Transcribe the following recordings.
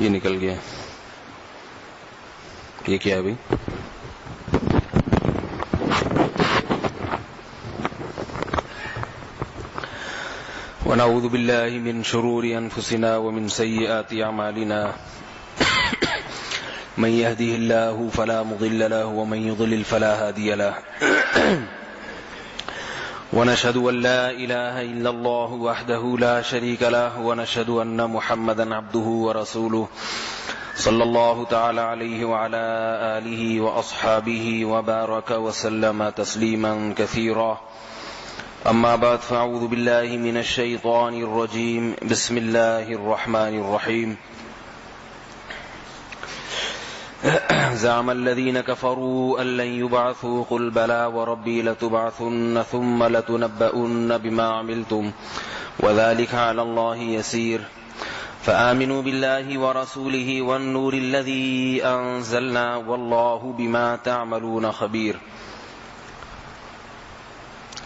یہ نکل گیا. یہ کیا ہے بھائی؟ ونعوذ باللہ من شرور انفسنا ومن سیئات اعمالنا من يهده الله فلا مضل له ومن يضلل فلا هادي له ونشهد ان لا اله الا الله وحده لا شريك له ونشهد ان محمدا عبده ورسوله صلى الله تعالى عليه وعلى آله وأصحابه وبارك وسلم تسليما كثيرا. أما بعد فأعوذ بالله من الشيطان الرجيم. بسم الله الرحمن الرحيم. زعم الذين كفروا أن لن يبعثوا قل بلى وربي لتبعثن ثم لتنبؤن بما عملتم وذلك على الله يسير. فآمنوا بالله ورسوله والنور الذي أنزلنا والله بما تعملون خبير.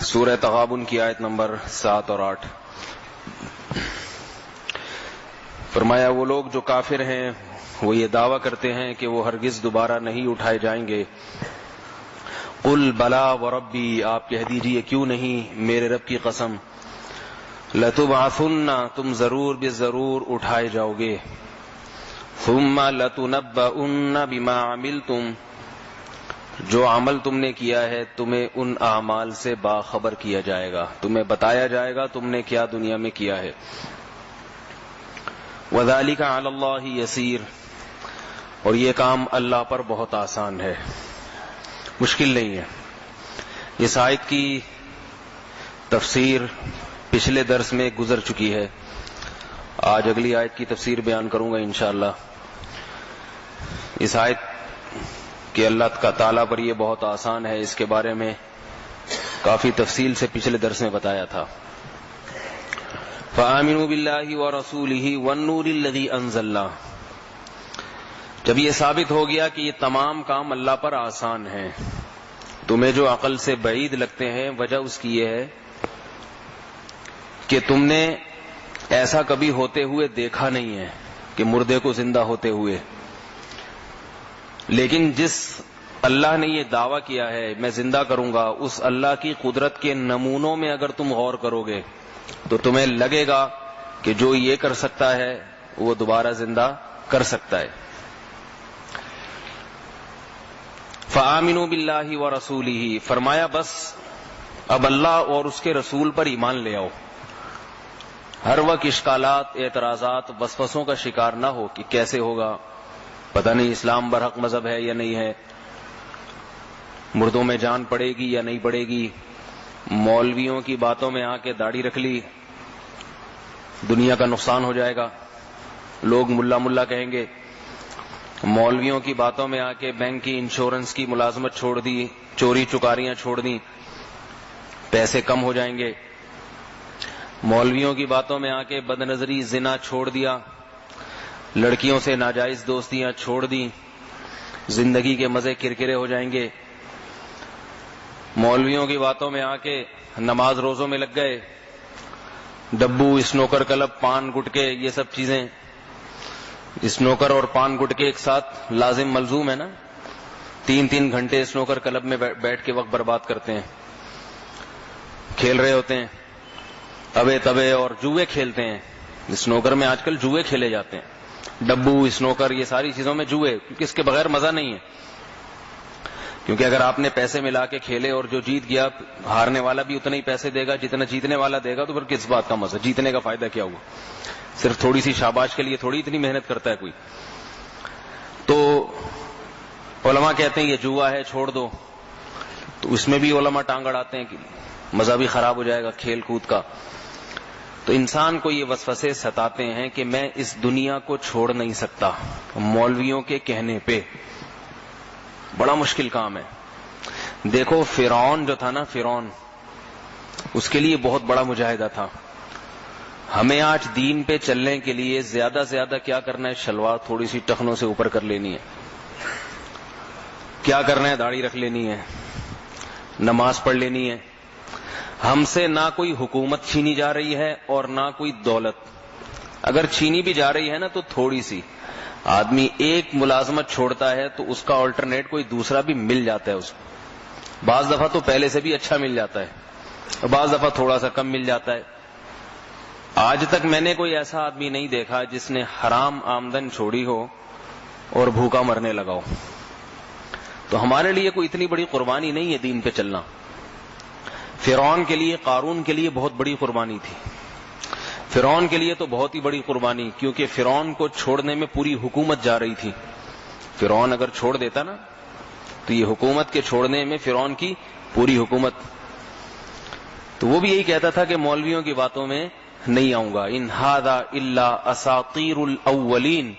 سورہ تغابن کی آیت نمبر 7 اور 8. فرمایا وہ لوگ جو کافر ہیں وہ یہ دعویٰ کرتے ہیں کہ وہ ہرگز دوبارہ نہیں اٹھائے جائیں گے. قل بلا وربی، آپ کہہ دیجئے کیوں نہیں، میرے رب کی قسم، لتبعثن، تم ضرور بے ضرور اٹھائے جاؤ گے، ثم لتنبؤن بما عملتم، جو عمل تم نے کیا ہے تمہیں ان اعمال سے باخبر کیا جائے گا، تمہیں بتایا جائے گا تم نے کیا دنیا میں کیا ہے. وذلک علی اللہ یسیر، اور یہ کام اللہ پر بہت آسان ہے، مشکل نہیں ہے. اس آیت کی تفسیر پچھلے درس میں گزر چکی ہے. آج اگلی آیت کی تفسیر بیان کروں گا انشاءاللہ. اس آیت کہ اللہ کا تعالیٰ پر یہ بہت آسان ہے، اس کے بارے میں کافی تفصیل سے پچھلے درس میں بتایا تھا. فآمنوا باللہ ورسولہ والنور الذی انزلنا. جب یہ ثابت ہو گیا کہ یہ تمام کام اللہ پر آسان ہیں، تمہیں جو عقل سے بعید لگتے ہیں وجہ اس کی یہ ہے کہ تم نے ایسا کبھی ہوتے ہوئے دیکھا نہیں ہے کہ مردے کو زندہ ہوتے ہوئے. لیکن جس اللہ نے یہ دعویٰ کیا ہے میں زندہ کروں گا، اس اللہ کی قدرت کے نمونوں میں اگر تم غور کرو گے تو تمہیں لگے گا کہ جو یہ کر سکتا ہے وہ دوبارہ زندہ کر سکتا ہے. فآمنوا باللہ ورسولہ، فرمایا بس اب اللہ اور اس کے رسول پر ایمان لے آؤ. ہر وقت اشکالات، اعتراضات، وسوسوں کا شکار نہ ہو کہ کیسے ہوگا، پتہ نہیں اسلام برحق مذہب ہے یا نہیں ہے، مردوں میں جان پڑے گی یا نہیں پڑے گی، مولویوں کی باتوں میں آ کے داڑھی رکھ لی، دنیا کا نقصان ہو جائے گا، لوگ ملا ملا کہیں گے. مولویوں کی باتوں میں آ کے بینک کی انشورنس کی ملازمت چھوڑ دی، چوری چکاریاں چھوڑ دی، پیسے کم ہو جائیں گے. مولویوں کی باتوں میں آ کے بد نظری، زنا چھوڑ دیا، لڑکیوں سے ناجائز دوستیاں چھوڑ دی، زندگی کے مزے کرکرے ہو جائیں گے. مولویوں کی باتوں میں آ کے نماز روزوں میں لگ گئے، ڈبو، اسنوکر کلب، پان گٹکے، یہ سب چیزیں. اسنوکر اور پان گٹکے ایک ساتھ لازم ملزوم ہے نا. 3 گھنٹے اسنوکر کلب میں بیٹھ کے وقت برباد کرتے ہیں، کھیل رہے ہوتے ہیں تبے تبے، اور جوئے کھیلتے ہیں. اسنوکر میں آج کل جوئے کھیلے جاتے ہیں، ڈبو، اسنوکر، یہ ساری چیزوں میں جوئے، کیونکہ اس کے بغیر مزہ نہیں ہے. کیونکہ اگر آپ نے پیسے ملا کے کھیلے اور جو جیت گیا، ہارنے والا بھی اتنے ہی پیسے دے گا جتنا جیتنے والا دے گا، تو پھر کس بات کا مزہ، جیتنے کا فائدہ کیا ہوا؟ صرف تھوڑی سی شاباش کے لیے تھوڑی اتنی محنت کرتا ہے کوئی. تو علماء کہتے ہیں یہ جوا ہے چھوڑ دو، تو اس میں بھی علماء ٹانگ اڑاتے ہیں کہ مزہ بھی خراب ہو جائے گا کھیل کود کا. تو انسان کو یہ وسوسے ستاتے ہیں کہ میں اس دنیا کو چھوڑ نہیں سکتا مولویوں کے کہنے پہ. بڑا مشکل کام ہے. دیکھو فرعون جو تھا نا، فرعون، اس کے لیے بہت بڑا مجاہدہ تھا. ہمیں آج دین پہ چلنے کے لیے زیادہ سے زیادہ کیا کرنا ہے؟ شلوار تھوڑی سی ٹخنوں سے اوپر کر لینی ہے. کیا کرنا ہے؟ داڑھی رکھ لینی ہے، نماز پڑھ لینی ہے. ہم سے نہ کوئی حکومت چھینی جا رہی ہے اور نہ کوئی دولت. اگر چھینی بھی جا رہی ہے نا تو تھوڑی سی. آدمی ایک ملازمت چھوڑتا ہے تو اس کا آلٹرنیٹ کوئی دوسرا بھی مل جاتا ہے اس کو. بعض دفعہ تو پہلے سے بھی اچھا مل جاتا ہے اور بعض دفعہ تھوڑا سا کم مل جاتا ہے. آج تک میں نے کوئی ایسا آدمی نہیں دیکھا جس نے حرام آمدن چھوڑی ہو اور بھوکا مرنے لگا ہو. تو ہمارے لیے کوئی اتنی بڑی قربانی نہیں ہے دین پہ چلنا. فرعون کے لیے، قارون کے لیے بہت بڑی قربانی تھی. فرعون کے لیے تو بہت ہی بڑی قربانی، کیونکہ فرعون کو چھوڑنے میں پوری حکومت جا رہی تھی. فرعون اگر چھوڑ دیتا نا تو یہ حکومت کے چھوڑنے میں فرعون کی پوری حکومت. تو وہ بھی یہی کہتا تھا کہ مولویوں کی باتوں میں نہیں آؤں گا. ان ھذا الا اساطیر الاولین.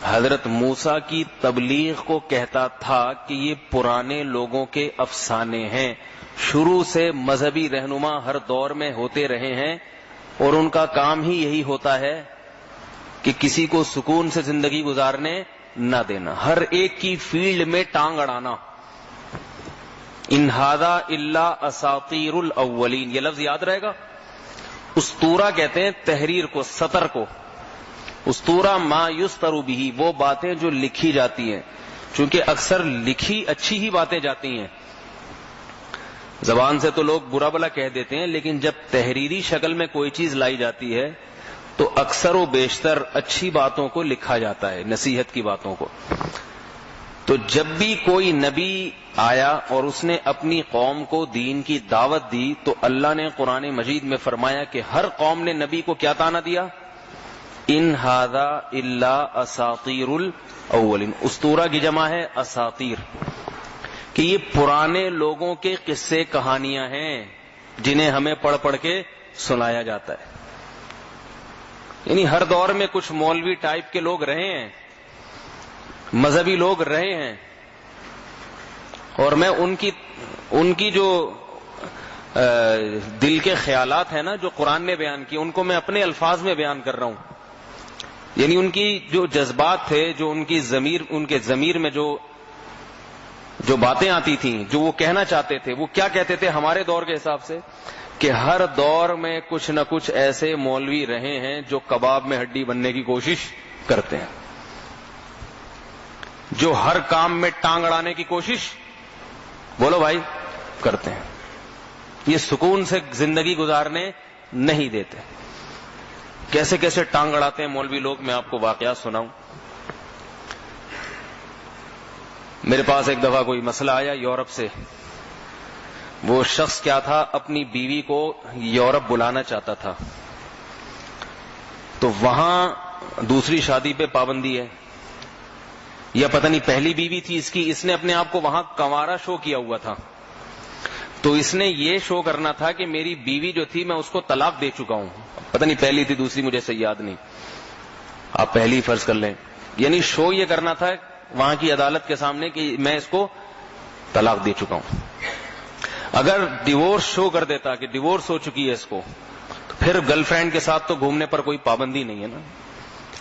حضرت موسیٰ کی تبلیغ کو کہتا تھا کہ یہ پرانے لوگوں کے افسانے ہیں. شروع سے مذہبی رہنما ہر دور میں ہوتے رہے ہیں اور ان کا کام ہی یہی ہوتا ہے کہ کسی کو سکون سے زندگی گزارنے نہ دینا، ہر ایک کی فیلڈ میں ٹانگ اڑانا. ان ھذا الا اساطیر الاولین، یہ لفظ یاد رہے گا. اسطورہ کہتے ہیں تحریر کو، سطر کو. اسطورہ ما یستر بہ، وہ باتیں جو لکھی جاتی ہیں. چونکہ اکثر لکھی اچھی ہی باتیں جاتی ہیں، زبان سے تو لوگ برا بلا کہہ دیتے ہیں، لیکن جب تحریری شکل میں کوئی چیز لائی جاتی ہے تو اکثر و بیشتر اچھی باتوں کو لکھا جاتا ہے، نصیحت کی باتوں کو. تو جب بھی کوئی نبی آیا اور اس نے اپنی قوم کو دین کی دعوت دی تو اللہ نے قرآن مجید میں فرمایا کہ ہر قوم نے نبی کو کیا طعنہ دیا؟ ان ھذا الا اساطیر الاولین. اسطورہ کی جمع ہے اساطیر، کہ یہ پرانے لوگوں کے قصے کہانیاں ہیں جنہیں ہمیں پڑھ پڑھ کے سنایا جاتا ہے. یعنی ہر دور میں کچھ مولوی ٹائپ کے لوگ رہے ہیں، مذہبی لوگ رہے ہیں، اور میں ان کی جو دل کے خیالات ہیں نا جو قرآن نے بیان کیے ان کو میں اپنے الفاظ میں بیان کر رہا ہوں. یعنی ان کی جو جذبات تھے، جو ان کے ضمیر میں جو باتیں آتی تھیں، جو وہ کہنا چاہتے تھے، وہ کیا کہتے تھے ہمارے دور کے حساب سے کہ ہر دور میں کچھ نہ کچھ ایسے مولوی رہے ہیں جو کباب میں ہڈی بننے کی کوشش کرتے ہیں، جو ہر کام میں ٹانگ اڑانے کی کوشش، بولو بھائی، کرتے ہیں. یہ سکون سے زندگی گزارنے نہیں دیتے. کیسے کیسے ٹانگ اڑاتے ہیں مولوی لوگ، میں آپ کو واقعات سناؤں. میرے پاس ایک دفعہ کوئی مسئلہ آیا یورپ سے. وہ شخص کیا تھا، اپنی بیوی کو یورپ بلانا چاہتا تھا، تو وہاں دوسری شادی پہ پابندی ہے، یا پتہ نہیں پہلی بیوی تھی اس کی، اس نے اپنے آپ کو وہاں کنوارا شو کیا ہوا تھا. تو اس نے یہ شو کرنا تھا کہ میری بیوی جو تھی میں اس کو طلاق دے چکا ہوں. پتہ نہیں پہلی تھی دوسری، مجھے صحیح یاد نہیں، آپ پہلی فرض کر لیں. یعنی شو یہ کرنا تھا وہاں کی عدالت کے سامنے کہ میں اس کو طلاق دے چکا ہوں. اگر ڈیورس شو کر دیتا کہ ڈیورس ہو چکی ہے اس کو، تو پھر گرل فرینڈ کے ساتھ تو گھومنے پر کوئی پابندی نہیں ہے نا.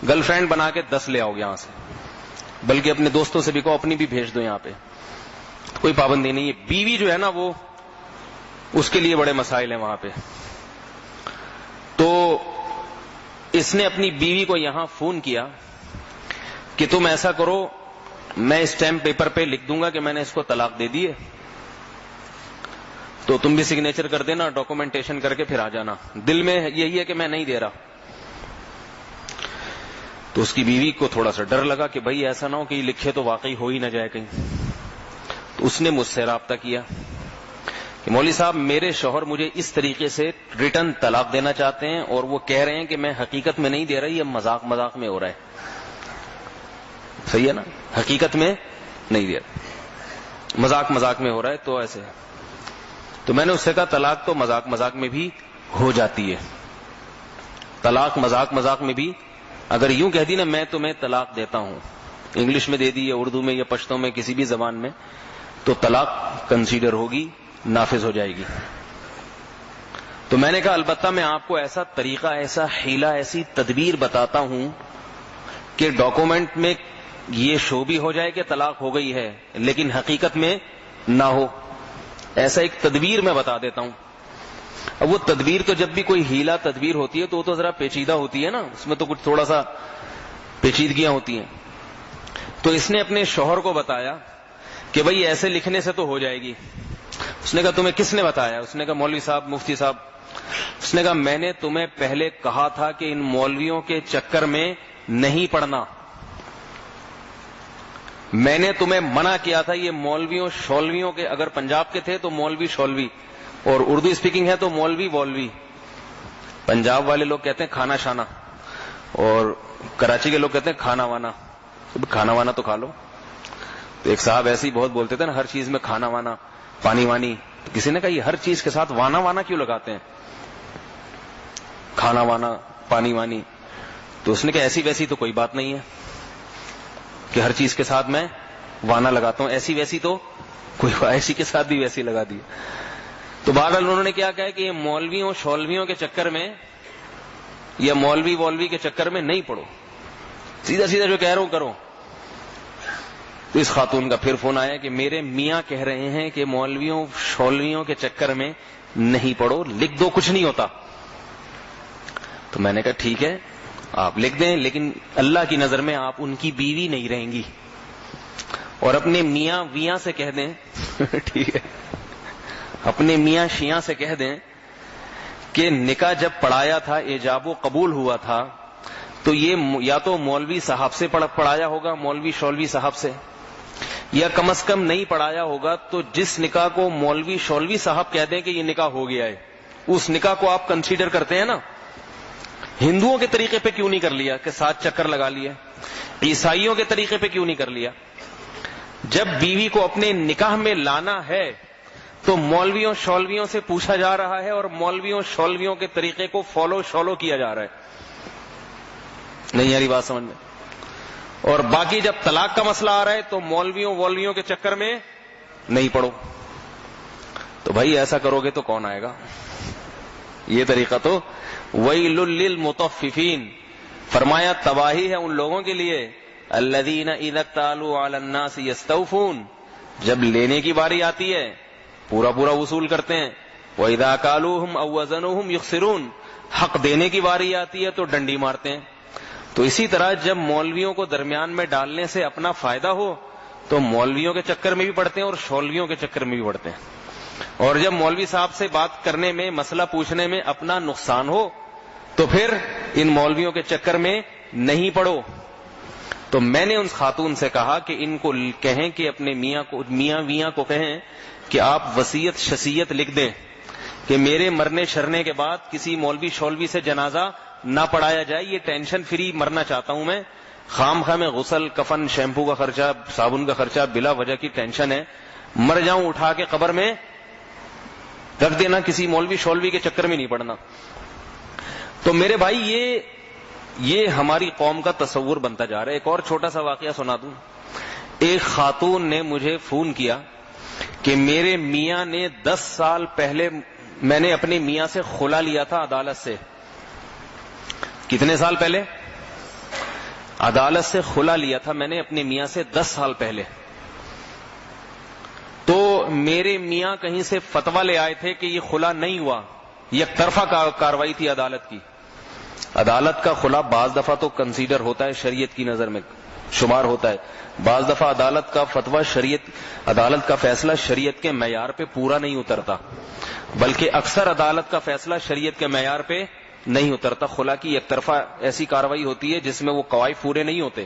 گرل فرینڈ بنا کے 10 لے آؤ یہاں سے، بلکہ اپنے دوستوں سے بھی کہو اپنی بھی بھیج دو یہاں پہ، کوئی پابندی نہیں ہے. بیوی جو ہے نا وہ اس کے لیے بڑے مسائل ہیں وہاں پہ. تو اس نے اپنی بیوی کو یہاں فون کیا کہ تم ایسا کرو، میں اسٹیمپ پیپر پہ لکھ دوں گا کہ میں نے اس کو طلاق دے دی ہے، تو تم بھی سگنیچر کر دینا، ڈاکومنٹیشن کر کے پھر آ جانا. دل میں یہی ہے کہ میں نہیں دے رہا. تو اس کی بیوی کو تھوڑا سا ڈر لگا کہ بھائی ایسا نہ ہو کہ یہ لکھے تو واقعی ہو ہی نہ جائے کہیں. تو اس نے مجھ سے رابطہ کیا کہ مولوی صاحب میرے شوہر مجھے اس طریقے سے ریٹرن طلاق دینا چاہتے ہیں اور وہ کہہ رہے ہیں کہ میں حقیقت میں نہیں دے رہا، یہ مذاق مذاق میں ہو رہا ہے. صحیح ہے نا، حقیقت میں نہیں دے رہا، مذاق مذاق میں ہو رہا ہے. تو ایسے تو میں نے اس سے کہا طلاق تو مذاق مذاق میں بھی ہو جاتی ہے. طلاق مذاق مذاق میں بھی اگر یوں کہہ دی نا میں تمہیں طلاق دیتا ہوں، انگلش میں دے دی یا اردو میں یا پشتو میں کسی بھی زبان میں، تو طلاق کنسیڈر ہوگی، نافذ ہو جائے گی. تو میں نے کہا البتہ میں آپ کو ایسا طریقہ، ایسا حیلہ، ایسی تدبیر بتاتا ہوں کہ ڈاکومنٹ میں یہ شو بھی ہو جائے کہ طلاق ہو گئی ہے لیکن حقیقت میں نہ ہو. ایسا ایک تدبیر میں بتا دیتا ہوں. اب وہ تدبیر تو جب بھی کوئی ہیلہ تدبیر ہوتی ہے تو وہ تو ذرا پیچیدہ ہوتی ہے نا، اس میں تو کچھ تھوڑا سا پیچیدگیاں ہوتی ہیں. تو اس نے اپنے شوہر کو بتایا کہ بھئی ایسے لکھنے سے تو ہو جائے گی. اس نے کہا تمہیں کس نے بتایا؟ اس نے کہا مولوی صاحب، مفتی صاحب. اس نے کہا میں نے تمہیں پہلے کہا تھا کہ ان مولویوں کے چکر میں نہیں پڑنا. میں نے تمہیں منع کیا تھا. یہ مولویوں شولویوں کے، اگر پنجاب کے تھے تو مولوی شولوی، اور اردو اسپیکنگ ہے تو مولوی وولوی. پنجاب والے لوگ کہتے ہیں کھانا شانا، اور کراچی کے لوگ کہتے ہیں کھانا وانا. کھانا وانا تو کھا لو. تو ایک صاحب ایسے ہی بہت بولتے تھے نا، ہر چیز میں کھانا وانا، پانی وانی. تو کسی نے کہا یہ ہر چیز کے ساتھ وانا وانا کیوں لگاتے ہیں، کھانا وانا پانی وانی؟ تو اس نے کہا ایسی ویسی تو کوئی بات نہیں ہے کہ ہر چیز کے ساتھ میں وانا لگاتا ہوں. ایسی ویسی تو کوئی، ایسی کے ساتھ بھی ویسی لگا دی. تو بہرحال انہوں نے کیا کہا کہ یہ مولویوں شولویوں کے چکر میں یا مولوی وولوی کے چکر میں نہیں پڑو، سیدھا سیدھا جو کہہ رہا ہوں کرو. تو اس خاتون کا پھر فون آیا کہ میرے میاں کہہ رہے ہیں کہ مولویوں شولویوں کے چکر میں نہیں پڑو، لکھ دو، کچھ نہیں ہوتا. تو میں نے کہا ٹھیک ہے آپ لکھ دیں، لیکن اللہ کی نظر میں آپ ان کی بیوی نہیں رہیں گی. اور اپنے میاں ویاں سے کہہ دیں ٹھیک ہے، اپنے میاں شیاں سے کہہ دیں کہ نکاح جب پڑھایا تھا، ایجاب و قبول ہوا تھا، تو یہ یا تو مولوی صاحب سے پڑھایا ہوگا، مولوی شولوی صاحب سے، یا کم از کم نہیں پڑھایا ہوگا تو جس نکاح کو مولوی شولوی صاحب کہہ دیں کہ یہ نکاح ہو گیا ہے، اس نکاح کو آپ کنسیڈر کرتے ہیں نا. ہندوؤں کے طریقے پہ کیوں نہیں کر لیا کہ 7 چکر لگا لیا؟ عیسائیوں کے طریقے پہ کیوں نہیں کر لیا؟ جب بیوی کو اپنے نکاح میں لانا ہے تو مولویوں شولویوں سے پوچھا جا رہا ہے، اور مولویوں شولویوں کے طریقے کو فالو کیا جا رہا ہے. نہیں یاری بات سمجھ میں؟ اور باقی جب طلاق کا مسئلہ آ رہا ہے تو مولویوں وولویوں کے چکر میں نہیں پڑو. تو بھائی ایسا کرو گے تو کون آئے گا؟ یہ طریقہ تو ویل للمطففین، فرمایا تباہی ہے ان لوگوں کے لیے الذین اذا اکتالوا علی الناس یستوفون، جب لینے کی باری آتی ہے پورا پورا وصول کرتے ہیں. وَإِذَا كَالُوهُمْ أَوْ وَزَنُوهُمْ يُخْسِرُونَ، حق دینے کی باری آتی ہے تو ڈنڈی مارتے ہیں. تو اسی طرح جب مولویوں کو درمیان میں ڈالنے سے اپنا فائدہ ہو تو مولویوں کے چکر میں بھی پڑتے ہیں اور شولویوں کے چکر میں بھی پڑتے ہیں. اور جب مولوی صاحب سے بات کرنے میں، مسئلہ پوچھنے میں اپنا نقصان ہو تو پھر ان مولویوں کے چکر میں نہیں پڑو. تو میں نے ان خاتون سے کہا کہ ان کو کہیں کہ اپنے میاں ویاں کو کہیں کہ آپ وصیت شصیت لکھ دیں کہ میرے مرنے شرنے کے بعد کسی مولوی شولوی سے جنازہ نہ پڑھایا جائے. یہ ٹینشن فری مرنا چاہتا ہوں میں. خام خواہ میں غسل، کفن، شیمپو کا خرچہ، صابن کا خرچہ، بلا وجہ کی ٹینشن ہے. مر جاؤں اٹھا کے قبر میں رکھ دینا، کسی مولوی شولوی کے چکر میں نہیں پڑنا. تو میرے بھائی یہ ہماری قوم کا تصور بنتا جا رہا ہے. ایک اور چھوٹا سا واقعہ سنا دوں. ایک خاتون نے مجھے فون کیا کہ میرے میاں نے 10 سال پہلے، میں نے اپنے میاں سے خلا لیا تھا عدالت سے. کتنے سال پہلے؟ عدالت سے خلا لیا تھا میں نے اپنے میاں سے 10 سال پہلے. تو میرے میاں کہیں سے فتویٰ لے آئے تھے کہ یہ خلا نہیں ہوا، یک طرفہ کاروائی تھی عدالت کی. عدالت کا خلا بعض دفعہ تو کنسیڈر ہوتا ہے، شریعت کی نظر میں شمار ہوتا ہے. بعض دفعہ عدالت کا فتویٰ عدالت کا فیصلہ شریعت کے معیار پہ پورا نہیں اترتا، بلکہ اکثر عدالت کا فیصلہ شریعت کے معیار پہ نہیں اترتا. خلا کی یک طرفہ ایسی کاروائی ہوتی ہے جس میں وہ قواعد پورے نہیں ہوتے،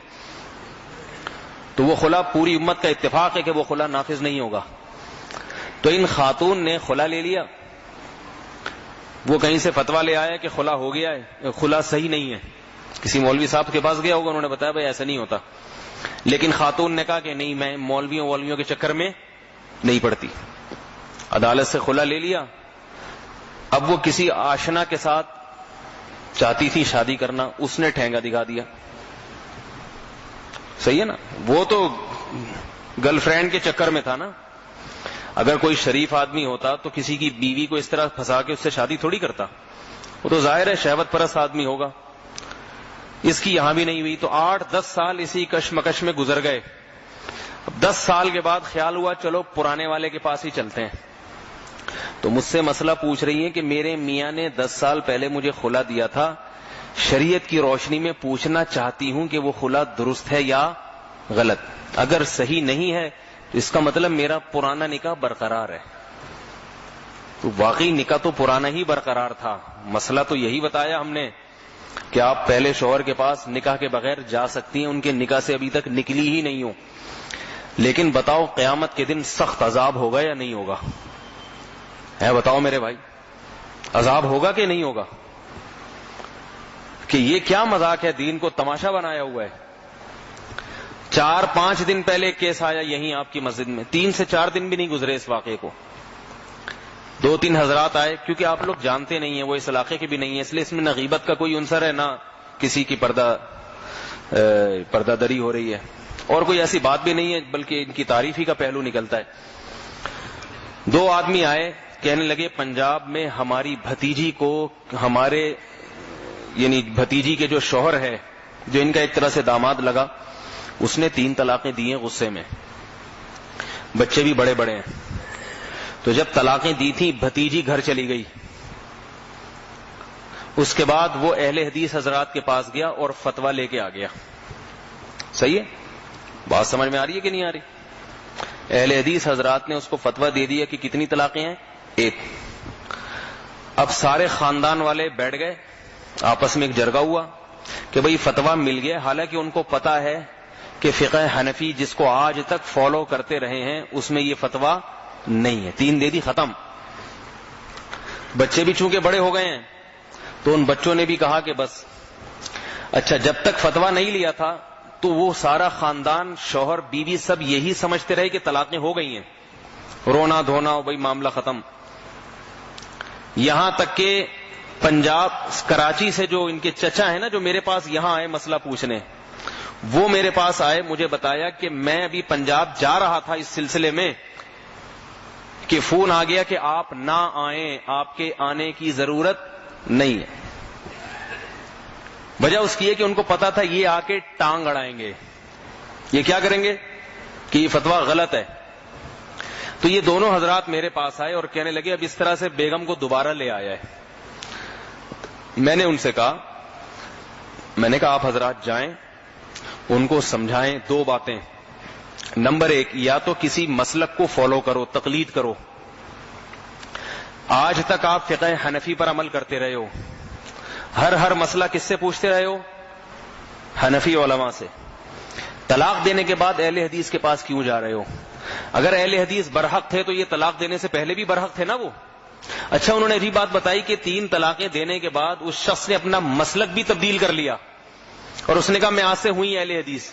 تو وہ خلا پوری امت کا اتفاق ہے کہ وہ خلا نافذ نہیں ہوگا. تو ان خاتون نے خلا لے لیا. وہ کہیں سے فتویٰ لے آیا کہ خلا ہو گیا ہے، خلا صحیح نہیں ہے. کسی مولوی صاحب کے پاس گیا ہوگا، انہوں نے بتایا بھائی ایسا نہیں ہوتا. لیکن خاتون نے کہا کہ نہیں، میں مولویوں کے چکر میں نہیں پڑتی. عدالت سے خلا لے لیا. اب وہ کسی آشنا کے ساتھ چاہتی تھی شادی کرنا، اس نے ٹھینگا دکھا دیا. صحیح ہے نا؟ وہ تو گرل فرینڈ کے چکر میں تھا نا. اگر کوئی شریف آدمی ہوتا تو کسی کی بیوی کو اس طرح پھنسا کے اس سے شادی تھوڑی کرتا. وہ تو ظاہر ہے شہوت پرست آدمی ہوگا. اس کی یہاں بھی نہیں ہوئی. تو 8-10 سال اسی کشمکش میں گزر گئے. 10 سال کے بعد خیال ہوا چلو پرانے والے کے پاس ہی چلتے ہیں. تو مجھ سے مسئلہ پوچھ رہی ہے کہ میرے میاں نے 10 سال پہلے مجھے خلا دیا تھا، شریعت کی روشنی میں پوچھنا چاہتی ہوں کہ وہ خلا درست ہے یا غلط. اگر صحیح نہیں ہے تو اس کا مطلب میرا پرانا نکاح برقرار ہے. تو واقعی نکاح تو پرانا ہی برقرار تھا. مسئلہ تو یہی بتایا ہم نے کہ آپ پہلے شوہر کے پاس نکاح کے بغیر جا سکتی ہیں, ان کے نکاح سے ابھی تک نکلی ہی نہیں ہو. لیکن بتاؤ قیامت کے دن سخت عذاب ہوگا یا نہیں ہوگا؟ ہے بتاؤ میرے بھائی, عذاب ہوگا کہ نہیں ہوگا؟ کہ یہ کیا مذاق ہے, دین کو تماشا بنایا ہوا ہے. 4-5 دن پہلے کیس آیا یہیں آپ کی مسجد میں, 3 سے 4 دن بھی نہیں گزرے اس واقعے کو. 2-3 حضرات آئے, کیونکہ آپ لوگ جانتے نہیں ہیں, وہ اس علاقے کے بھی نہیں ہیں, اس لیے اس میں نہ غیبت کا کوئی عنصر ہے, نہ کسی کی پردہ دری ہو رہی ہے, اور کوئی ایسی بات بھی نہیں ہے, بلکہ ان کی تعریف ہی کا پہلو نکلتا ہے. 2 آدمی آئے, کہنے لگے پنجاب میں ہماری بھتیجی کو, ہمارے یعنی بھتیجی کے جو شوہر ہے, جو ان کا ایک طرح سے داماد لگا, اس نے 3 طلاقیں دی ہیں غصے میں. بچے بھی بڑے بڑے ہیں. تو جب طلاقیں دی تھیں بھتیجی گھر چلی گئی. اس کے بعد وہ اہل حدیث حضرات کے پاس گیا اور فتویٰ لے کے آ گیا. صحیح ہے؟ بات سمجھ میں آ رہی ہے کہ نہیں آ رہی؟ اہل حدیث حضرات نے اس کو فتویٰ دے دیا کہ کتنی طلاقیں ہیں؟ 1. اب سارے خاندان والے بیٹھ گئے, آپس میں ایک جرگہ ہوا کہ بھئی فتویٰ مل گیا. حالانکہ ان کو پتا ہے کہ فقہ حنفی جس کو آج تک فالو کرتے رہے ہیں اس میں یہ فتویٰ نہیں ہے. 3 دے دی, ختم. بچے بھی چونکہ بڑے ہو گئے ہیں تو ان بچوں نے بھی کہا کہ بس. اچھا, جب تک فتویٰ نہیں لیا تھا تو وہ سارا خاندان, شوہر بیوی سب یہی سمجھتے رہے کہ طلاقیں ہو گئی ہیں, رونا دھونا ہو, بھئی معاملہ ختم. یہاں تک کہ پنجاب کراچی سے جو ان کے چچا ہیں نا, جو میرے پاس یہاں آئے مسئلہ پوچھنے, وہ میرے پاس آئے, مجھے بتایا کہ میں ابھی پنجاب جا رہا تھا اس سلسلے میں کہ فون آ گیا کہ آپ نہ آئیں, آپ کے آنے کی ضرورت نہیں ہے. وجہ اس کی ہے کہ ان کو پتا تھا یہ آ کے ٹانگ اڑائیں گے, یہ کیا کریں گے کہ یہ فتویٰ غلط ہے. تو یہ دونوں حضرات میرے پاس آئے اور کہنے لگے اب اس طرح سے بیگم کو دوبارہ لے آیا ہے. میں نے ان سے کہا, میں نے کہا آپ حضرات جائیں, ان کو سمجھائیں 2 باتیں. نمبر 1, یا تو کسی مسلک کو فالو کرو, تقلید کرو. آج تک آپ فقہ حنفی پر عمل کرتے رہے ہو, ہر مسئلہ کس سے پوچھتے رہے ہو؟ حنفی علماء سے. طلاق دینے کے بعد اہل حدیث کے پاس کیوں جا رہے ہو؟ اگر اہل حدیث برحق تھے تو یہ طلاق دینے سے پہلے بھی برحق تھے نا وہ. اچھا, انہوں نے بھی بات بتائی کہ 3 طلاقیں دینے کے بعد اس شخص نے اپنا مسلک بھی تبدیل کر لیا اور اس نے کہا میں آج سے ہوئی اہل حدیث.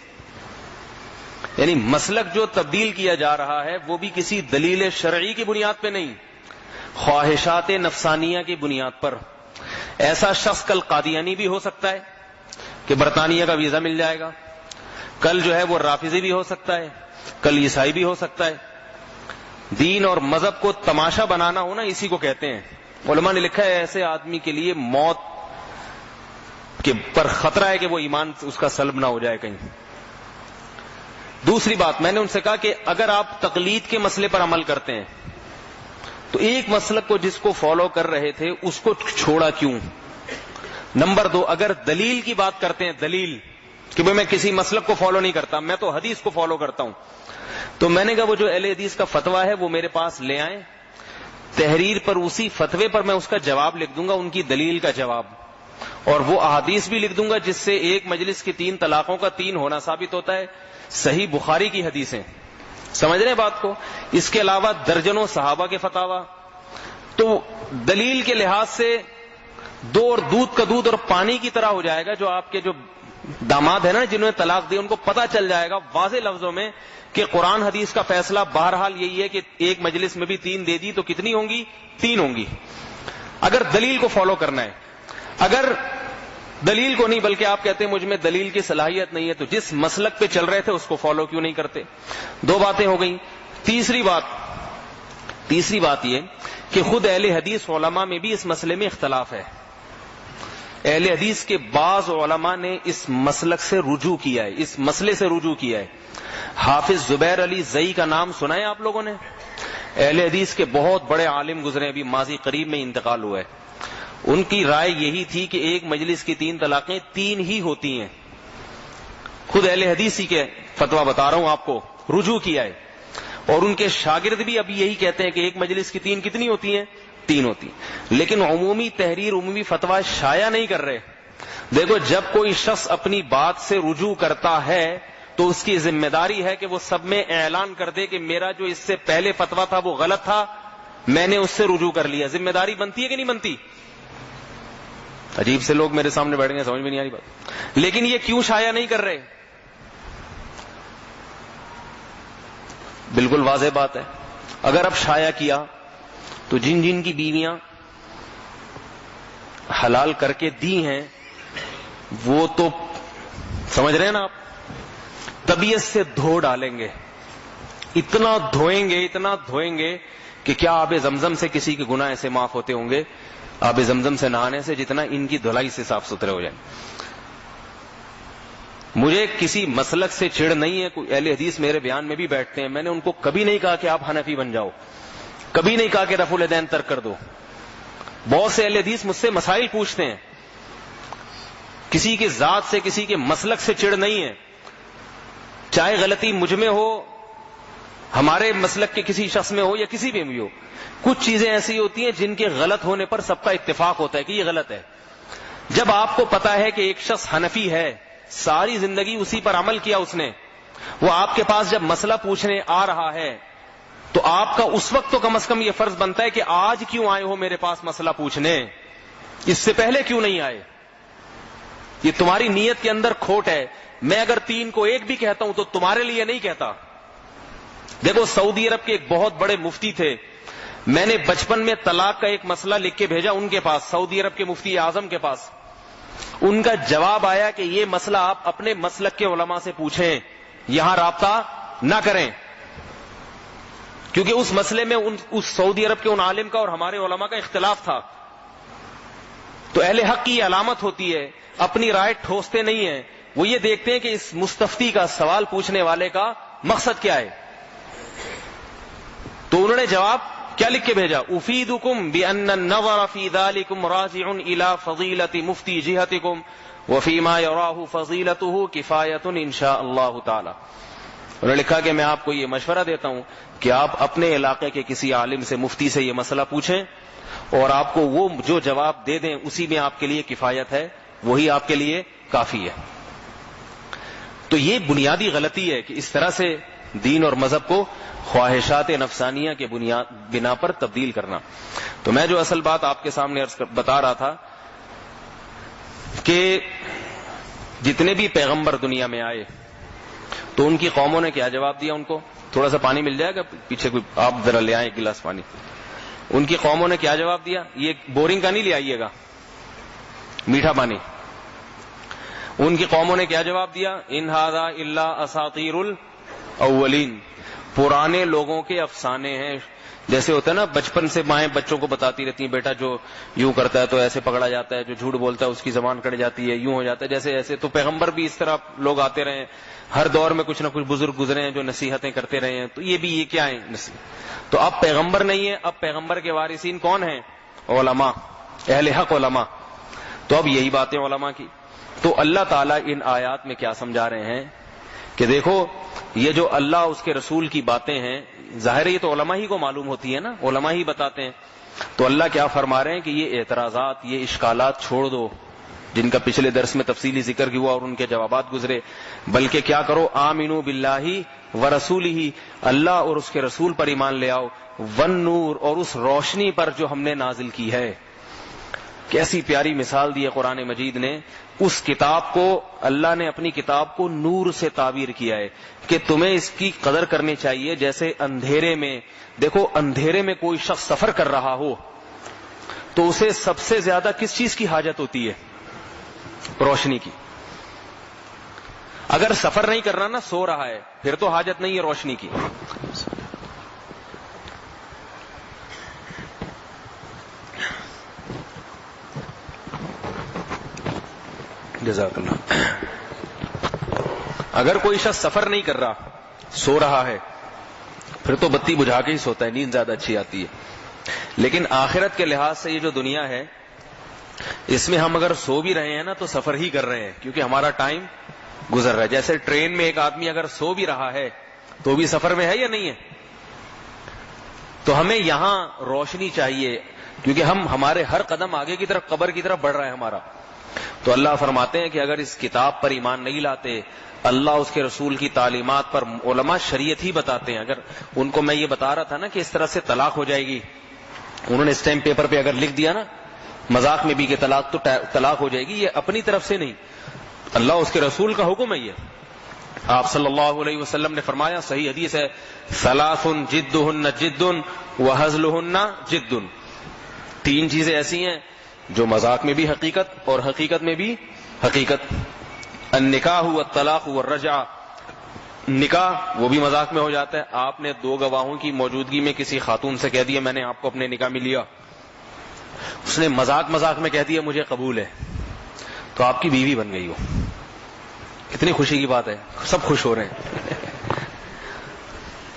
یعنی مسلک جو تبدیل کیا جا رہا ہے وہ بھی کسی دلیل شرعی کی بنیاد پہ نہیں, خواہشات نفسانیہ کی بنیاد پر. ایسا شخص کل قادیانی بھی ہو سکتا ہے کہ برطانیہ کا ویزا مل جائے گا, کل جو ہے وہ رافضی بھی ہو سکتا ہے, کل عیسائی بھی ہو سکتا ہے. دین اور مذہب کو تماشا بنانا ہو نا, اسی کو کہتے ہیں. علماء نے لکھا ہے ایسے آدمی کے لیے موت کے پر خطرہ ہے کہ وہ ایمان اس کا سلب نہ ہو جائے کہیں. دوسری بات, میں نے ان سے کہا کہ اگر آپ تقلید کے مسئلے پر عمل کرتے ہیں تو ایک مسلک کو جس کو فالو کر رہے تھے اس کو چھوڑا کیوں؟ نمبر 2, اگر دلیل کی بات کرتے ہیں, دلیل کہ میں کسی مسلک کو فالو نہیں کرتا, میں تو حدیث کو فالو کرتا ہوں, تو میں نے کہا وہ جو اہل حدیث کا فتویٰ ہے وہ میرے پاس لے آئیں, تحریر پر اسی فتوے پر میں اس کا جواب لکھ دوں گا, ان کی دلیل کا جواب, اور وہ احادیث بھی لکھ دوں گا جس سے ایک مجلس کی 3 طلاقوں کا 3 ہونا ثابت ہوتا ہے. صحیح بخاری کی حدیثیں, سمجھ رہے ہیں بات کو. اس کے علاوہ درجنوں صحابہ کے فتاوی. تو دلیل کے لحاظ سے دودھ کا دودھ اور پانی کی طرح ہو جائے گا. جو آپ کے جو داماد ہیں نا جنہوں نے طلاق دی, ان کو پتہ چل جائے گا واضح لفظوں میں کہ قرآن حدیث کا فیصلہ بہرحال یہی ہے کہ ایک مجلس میں بھی 3 دے دی تو کتنی ہوں گی؟ 3 ہوں گی, اگر دلیل کو فالو کرنا ہے. اگر دلیل کو نہیں, بلکہ آپ کہتے ہیں مجھ میں دلیل کی صلاحیت نہیں ہے, تو جس مسلک پہ چل رہے تھے اس کو فالو کیوں نہیں کرتے؟ 2 باتیں ہو گئیں. تیسری بات یہ کہ خود اہل حدیث علماء میں بھی اس مسئلے میں اختلاف ہے. اہل حدیث کے بعض علماء نے اس مسلک سے رجوع کیا ہے, اس مسئلے سے رجوع کیا ہے. حافظ زبیر علی زئی کا نام سنا ہے آپ لوگوں نے؟ اہل حدیث کے بہت بڑے عالم گزرے, ابھی ماضی قریب میں انتقال ہوا ہے. ان کی رائے یہی تھی کہ ایک مجلس کی 3 طلاقیں 3 ہی ہوتی ہیں. خود اہل حدیث ہی کے فتویٰ بتا رہا ہوں آپ کو, رجوع کیا ہے, اور ان کے شاگرد بھی اب یہی کہتے ہیں کہ ایک مجلس کی 3 کتنی ہوتی ہیں؟ 3 ہوتی ہیں. لیکن عمومی تحریر, عمومی فتویٰ شائع نہیں کر رہے. دیکھو, جب کوئی شخص اپنی بات سے رجوع کرتا ہے تو اس کی ذمہ داری ہے کہ وہ سب میں اعلان کر دے کہ میرا جو اس سے پہلے فتویٰ تھا وہ غلط تھا, میں نے اس سے رجوع کر لیا. ذمہ داری بنتی ہے کہ نہیں بنتی؟ عجیب سے لوگ میرے سامنے بیٹھ گئے, سمجھ میں نہیں آ رہی بات. لیکن یہ کیوں شائع نہیں کر رہے؟ بالکل واضح بات ہے. اگر اب شائع کیا تو جن جن کی بیویاں حلال کر کے دی ہیں وہ تو سمجھ رہے ہیں نا آپ, طبیعت سے دھو ڈالیں گے, اتنا دھوئیں گے کہ کیا آب زمزم سے کسی کے گناہ ایسے معاف ہوتے ہوں گے آب زمزم سے نہانے سے جتنا ان کی دھلائی سے صاف ستھرے ہو جائیں. مجھے کسی مسلک سے چڑ نہیں ہے, کوئی اہل حدیث میرے بیان میں بھی بیٹھتے ہیں, میں نے ان کو کبھی نہیں کہا کہ آپ حنفی بن جاؤ, کبھی نہیں کہا کہ رفع الیدین ترک کر دو. بہت سے اہل حدیث مجھ سے مسائل پوچھتے ہیں, کسی کے ذات سے کسی کے مسلک سے چڑ نہیں ہے, چاہے غلطی مجھ میں ہو, ہمارے مسلک کے کسی شخص میں ہو یا کسی میں بھی ہو. کچھ چیزیں ایسی ہوتی ہیں جن کے غلط ہونے پر سب کا اتفاق ہوتا ہے کہ یہ غلط ہے. جب آپ کو پتا ہے کہ ایک شخص حنفی ہے, ساری زندگی اسی پر عمل کیا اس نے, وہ آپ کے پاس جب مسئلہ پوچھنے آ رہا ہے تو آپ کا اس وقت تو کم از کم یہ فرض بنتا ہے کہ آج کیوں آئے ہو میرے پاس مسئلہ پوچھنے, اس سے پہلے کیوں نہیں آئے؟ یہ تمہاری نیت کے اندر کھوٹ ہے. میں اگر 3 کو 1 بھی کہتا ہوں تو تمہارے لیے نہیں کہتا. دیکھو, سعودی عرب کے ایک بہت بڑے مفتی تھے, میں نے بچپن میں طلاق کا ایک مسئلہ لکھ کے بھیجا ان کے پاس, سعودی عرب کے مفتی اعظم کے پاس. ان کا جواب آیا کہ یہ مسئلہ آپ اپنے مسلک کے علماء سے پوچھیں, یہاں رابطہ نہ کریں, کیونکہ اس مسئلے میں اس سعودی عرب کے ان عالم کا اور ہمارے علماء کا اختلاف تھا. تو اہل حق کی یہ علامت ہوتی ہے, اپنی رائے ٹھوستے نہیں ہیں, وہ یہ دیکھتے ہیں کہ اس مستفتی کا, سوال پوچھنے والے کا مقصد کیا ہے. تو انہوں نے جواب کیا لکھ کے بھیجا؟ افیدکم بان النظر فی ذلکم راجع الی فضیلۃ مفتی جہتکم وفیما یراہ فضیلتہ کفایۃ ان شاء اللہ تعالی. انہوں نے لکھا کہ میں آپ کو یہ مشورہ دیتا ہوں کہ آپ اپنے علاقے کے کسی عالم سے, مفتی سے یہ مسئلہ پوچھیں, اور آپ کو وہ جو جواب دے دیں اسی میں آپ کے لیے کفایت ہے, وہی آپ کے لیے کافی ہے. تو یہ بنیادی غلطی ہے کہ اس طرح سے دین اور مذہب کو خواہشات نفسانیہ کے بنا پر تبدیل کرنا. تو میں جو اصل بات آپ کے سامنے بتا رہا تھا کہ جتنے بھی پیغمبر دنیا میں آئے تو ان کی قوموں نے کیا جواب دیا. ان کو تھوڑا سا پانی مل جائے گا پیچھے, کوئی آپ ذرا لے آئیں ایک گلاس پانی. ان کی قوموں نے کیا جواب دیا؟ یہ بورنگ کا نہیں لے آئیے گا, میٹھا پانی. ان کی قوموں نے کیا جواب دیا؟ ان ھذا الا اساطیر الاولین, پرانے لوگوں کے افسانے ہیں. جیسے ہوتا ہے نا, بچپن سے مائیں بچوں کو بتاتی رہتی ہیں, بیٹا جو یوں کرتا ہے تو ایسے پکڑا جاتا ہے, جو جھوٹ بولتا ہے اس کی زبان کٹ جاتی ہے, یوں ہو جاتا ہے, جیسے ایسے. تو پیغمبر بھی اس طرح لوگ آتے رہے ہیں, ہر دور میں کچھ نہ کچھ بزرگ گزرے ہیں جو نصیحتیں کرتے رہے ہیں. تو یہ بھی, یہ کیا ہے نصیحت؟ تو اب پیغمبر نہیں ہے, اب پیغمبر کے وارثین کون ہیں؟ علماء, اہل حق علماء. تو اب یہی باتیں علماء کی. تو اللہ تعالیٰ ان آیات میں کیا سمجھا رہے ہیں کہ دیکھو, یہ جو اللہ اس کے رسول کی باتیں ہیں, ظاہر ہے یہ تو علماء ہی کو معلوم ہوتی ہے نا, علماء ہی بتاتے ہیں. تو اللہ کیا فرما رہے ہیں کہ یہ اعتراضات, یہ اشکالات چھوڑ دو جن کا پچھلے درس میں تفصیلی ذکر ہوا اور ان کے جوابات گزرے, بلکہ کیا کرو؟ آمنو باللہ ورسولہ, اللہ اور اس کے رسول پر ایمان لے آؤ, والنور, اور اس روشنی پر جو ہم نے نازل کی ہے. کیسی پیاری مثال دی ہے قرآن مجید نے. اس کتاب کو, اللہ نے اپنی کتاب کو نور سے تعبیر کیا ہے کہ تمہیں اس کی قدر کرنی چاہیے جیسے اندھیرے میں. دیکھو, اندھیرے میں کوئی شخص سفر کر رہا ہو تو اسے سب سے زیادہ کس چیز کی حاجت ہوتی ہے؟ روشنی کی. اگر سفر نہیں کر رہا نا, سو رہا ہے, پھر تو حاجت نہیں ہے روشنی کی. جزاک اللہ. اگر کوئی شخص سفر نہیں کر رہا, سو رہا ہے, پھر تو بتی بجھا کے ہی سوتا ہے, نیند زیادہ اچھی آتی ہے. لیکن آخرت کے لحاظ سے یہ جو دنیا ہے اس میں ہم اگر سو بھی رہے ہیں نا تو سفر ہی کر رہے ہیں، کیونکہ ہمارا ٹائم گزر رہا ہے. جیسے ٹرین میں ایک آدمی اگر سو بھی رہا ہے تو بھی سفر میں ہے یا نہیں ہے؟ تو ہمیں یہاں روشنی چاہیے، کیونکہ ہمارے ہر قدم آگے کی طرف قبر کی طرف بڑھ رہا ہے ہمارا. تو اللہ فرماتے ہیں کہ اگر اس کتاب پر ایمان نہیں لاتے، اللہ اس کے رسول کی تعلیمات پر، علماء شریعت ہی بتاتے ہیں. اگر ان کو میں یہ بتا رہا تھا نا کہ اس طرح سے طلاق ہو جائے گی، انہوں نے اسٹیمپ پیپر پہ اگر لکھ دیا نا مذاق میں بھی کہ طلاق تو طلاق ہو جائے گی، یہ اپنی طرف سے نہیں، اللہ اس کے رسول کا حکم ہے. یہ آپ صلی اللہ علیہ وسلم نے فرمایا، صحیح حدیث ہے، ثلاث جدہن جد وہزلہن جد. تین چیزیں ایسی ہیں جو مذاق میں بھی حقیقت اور حقیقت میں بھی حقیقت. النکاح والطلاق والرجعہ، نکاح وہ بھی مذاق میں ہو جاتا ہے. آپ نے دو گواہوں کی موجودگی میں کسی خاتون سے کہہ دیا میں نے آپ کو اپنے نکاح میں لیا، اس نے مذاق میں کہہ دیا مجھے قبول ہے، تو آپ کی بیوی بن گئی ہو. کتنی خوشی کی بات ہے، سب خوش ہو رہے ہیں.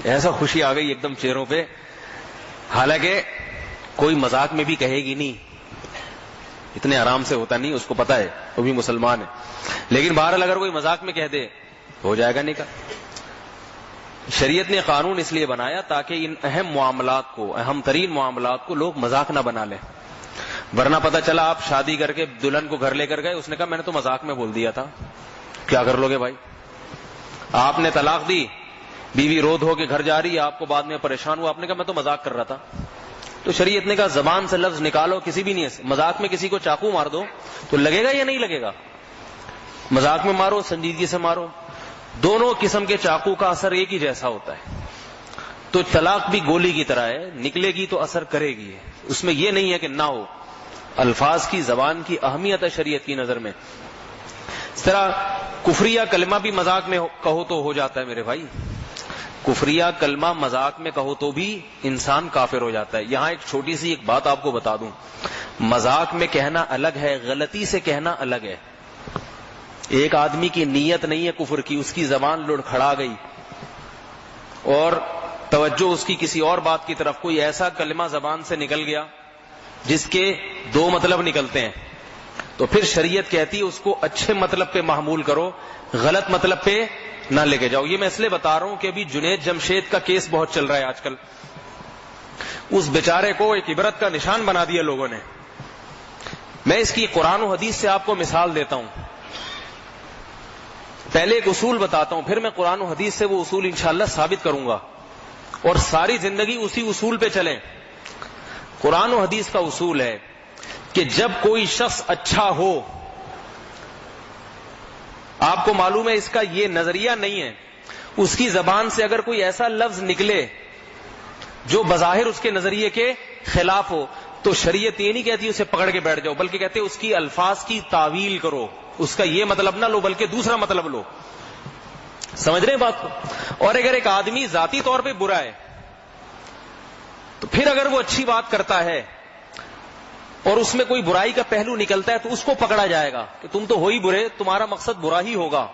ایسا خوشی آ گئی ایک دم چہروں پہ. حالانکہ کوئی مذاق میں بھی کہے گی نہیں، اتنے آرام سے ہوتا نہیں، اس کو پتا ہے وہ بھی مسلمان ہے. لیکن بہرحال اگر کوئی مذاق میں کہہ دے ہو جائے گا نکاح. شریعت نے قانون اس لیے بنایا تاکہ ان اہم معاملات کو، اہم ترین معاملات کو لوگ مذاق نہ بنا لیں. ورنہ پتہ چلا آپ شادی کر کے دلہن کو گھر لے کر گئے، اس نے کہا میں نے تو مذاق میں بول دیا تھا. کیا کر لو گے بھائی؟ آپ نے طلاق دی، بیوی رو دھو کے گھر جا رہی ہے، آپ کو بعد میں پریشان ہوا، آپ نے کہا میں تو مذاق کر رہا تھا. تو شریعت نے کہا زبان سے لفظ نکالو کسی بھی نہیں ہے. مذاق میں کسی کو چاقو مار دو تو لگے گا یا نہیں لگے گا؟ مذاق میں مارو، سنجیدگی سے مارو، دونوں قسم کے چاقو کا اثر ایک ہی جیسا ہوتا ہے. تو طلاق بھی گولی کی طرح ہے، نکلے گی تو اثر کرے گی. اس میں یہ نہیں ہے کہ نہ ہو. الفاظ کی، زبان کی اہمیت ہے شریعت کی نظر میں. اس طرح کفریہ کلمہ بھی مذاق میں کہو تو ہو جاتا ہے میرے بھائی. کفریہ کلمہ مذاق میں کہو تو بھی انسان کافر ہو جاتا ہے. یہاں ایک چھوٹی سی ایک بات آپ کو بتا دوں، مذاق میں کہنا الگ ہے، غلطی سے کہنا الگ ہے. ایک آدمی کی نیت نہیں ہے کفر کی، اس کی زبان لڑکھڑا گئی اور توجہ اس کی کسی اور بات کی طرف، کوئی ایسا کلمہ زبان سے نکل گیا جس کے دو مطلب نکلتے ہیں، تو پھر شریعت کہتی ہے اس کو اچھے مطلب پہ محمول کرو، غلط مطلب پہ نہ لے کے جاؤ. یہ میں اس لیے بتا رہا ہوں کہ ابھی جنید جمشید کا کیس بہت چل رہا ہے آج کل. اس بیچارے کو ایک عبرت کا نشان بنا دیا لوگوں نے. میں اس کی قرآن و حدیث سے آپ کو مثال دیتا ہوں. پہلے ایک اصول بتاتا ہوں، پھر میں قرآن و حدیث سے وہ اصول انشاءاللہ ثابت کروں گا اور ساری زندگی اسی اصول پہ چلیں. قرآن و حدیث کا اصول ہے کہ جب کوئی شخص اچھا ہو، آپ کو معلوم ہے اس کا یہ نظریہ نہیں ہے، اس کی زبان سے اگر کوئی ایسا لفظ نکلے جو بظاہر اس کے نظریے کے خلاف ہو، تو شریعت یہ نہیں کہتی اسے پکڑ کے بیٹھ جاؤ، بلکہ کہتے اس کی الفاظ کی تعویل کرو، اس کا یہ مطلب نہ لو بلکہ دوسرا مطلب لو. سمجھ رہے ہیں بات کو؟ اور اگر ایک آدمی ذاتی طور پہ برا ہے تو پھر اگر وہ اچھی بات کرتا ہے اور اس میں کوئی برائی کا پہلو نکلتا ہے تو اس کو پکڑا جائے گا کہ تم تو ہو ہی برے، تمہارا مقصد برا ہی ہوگا.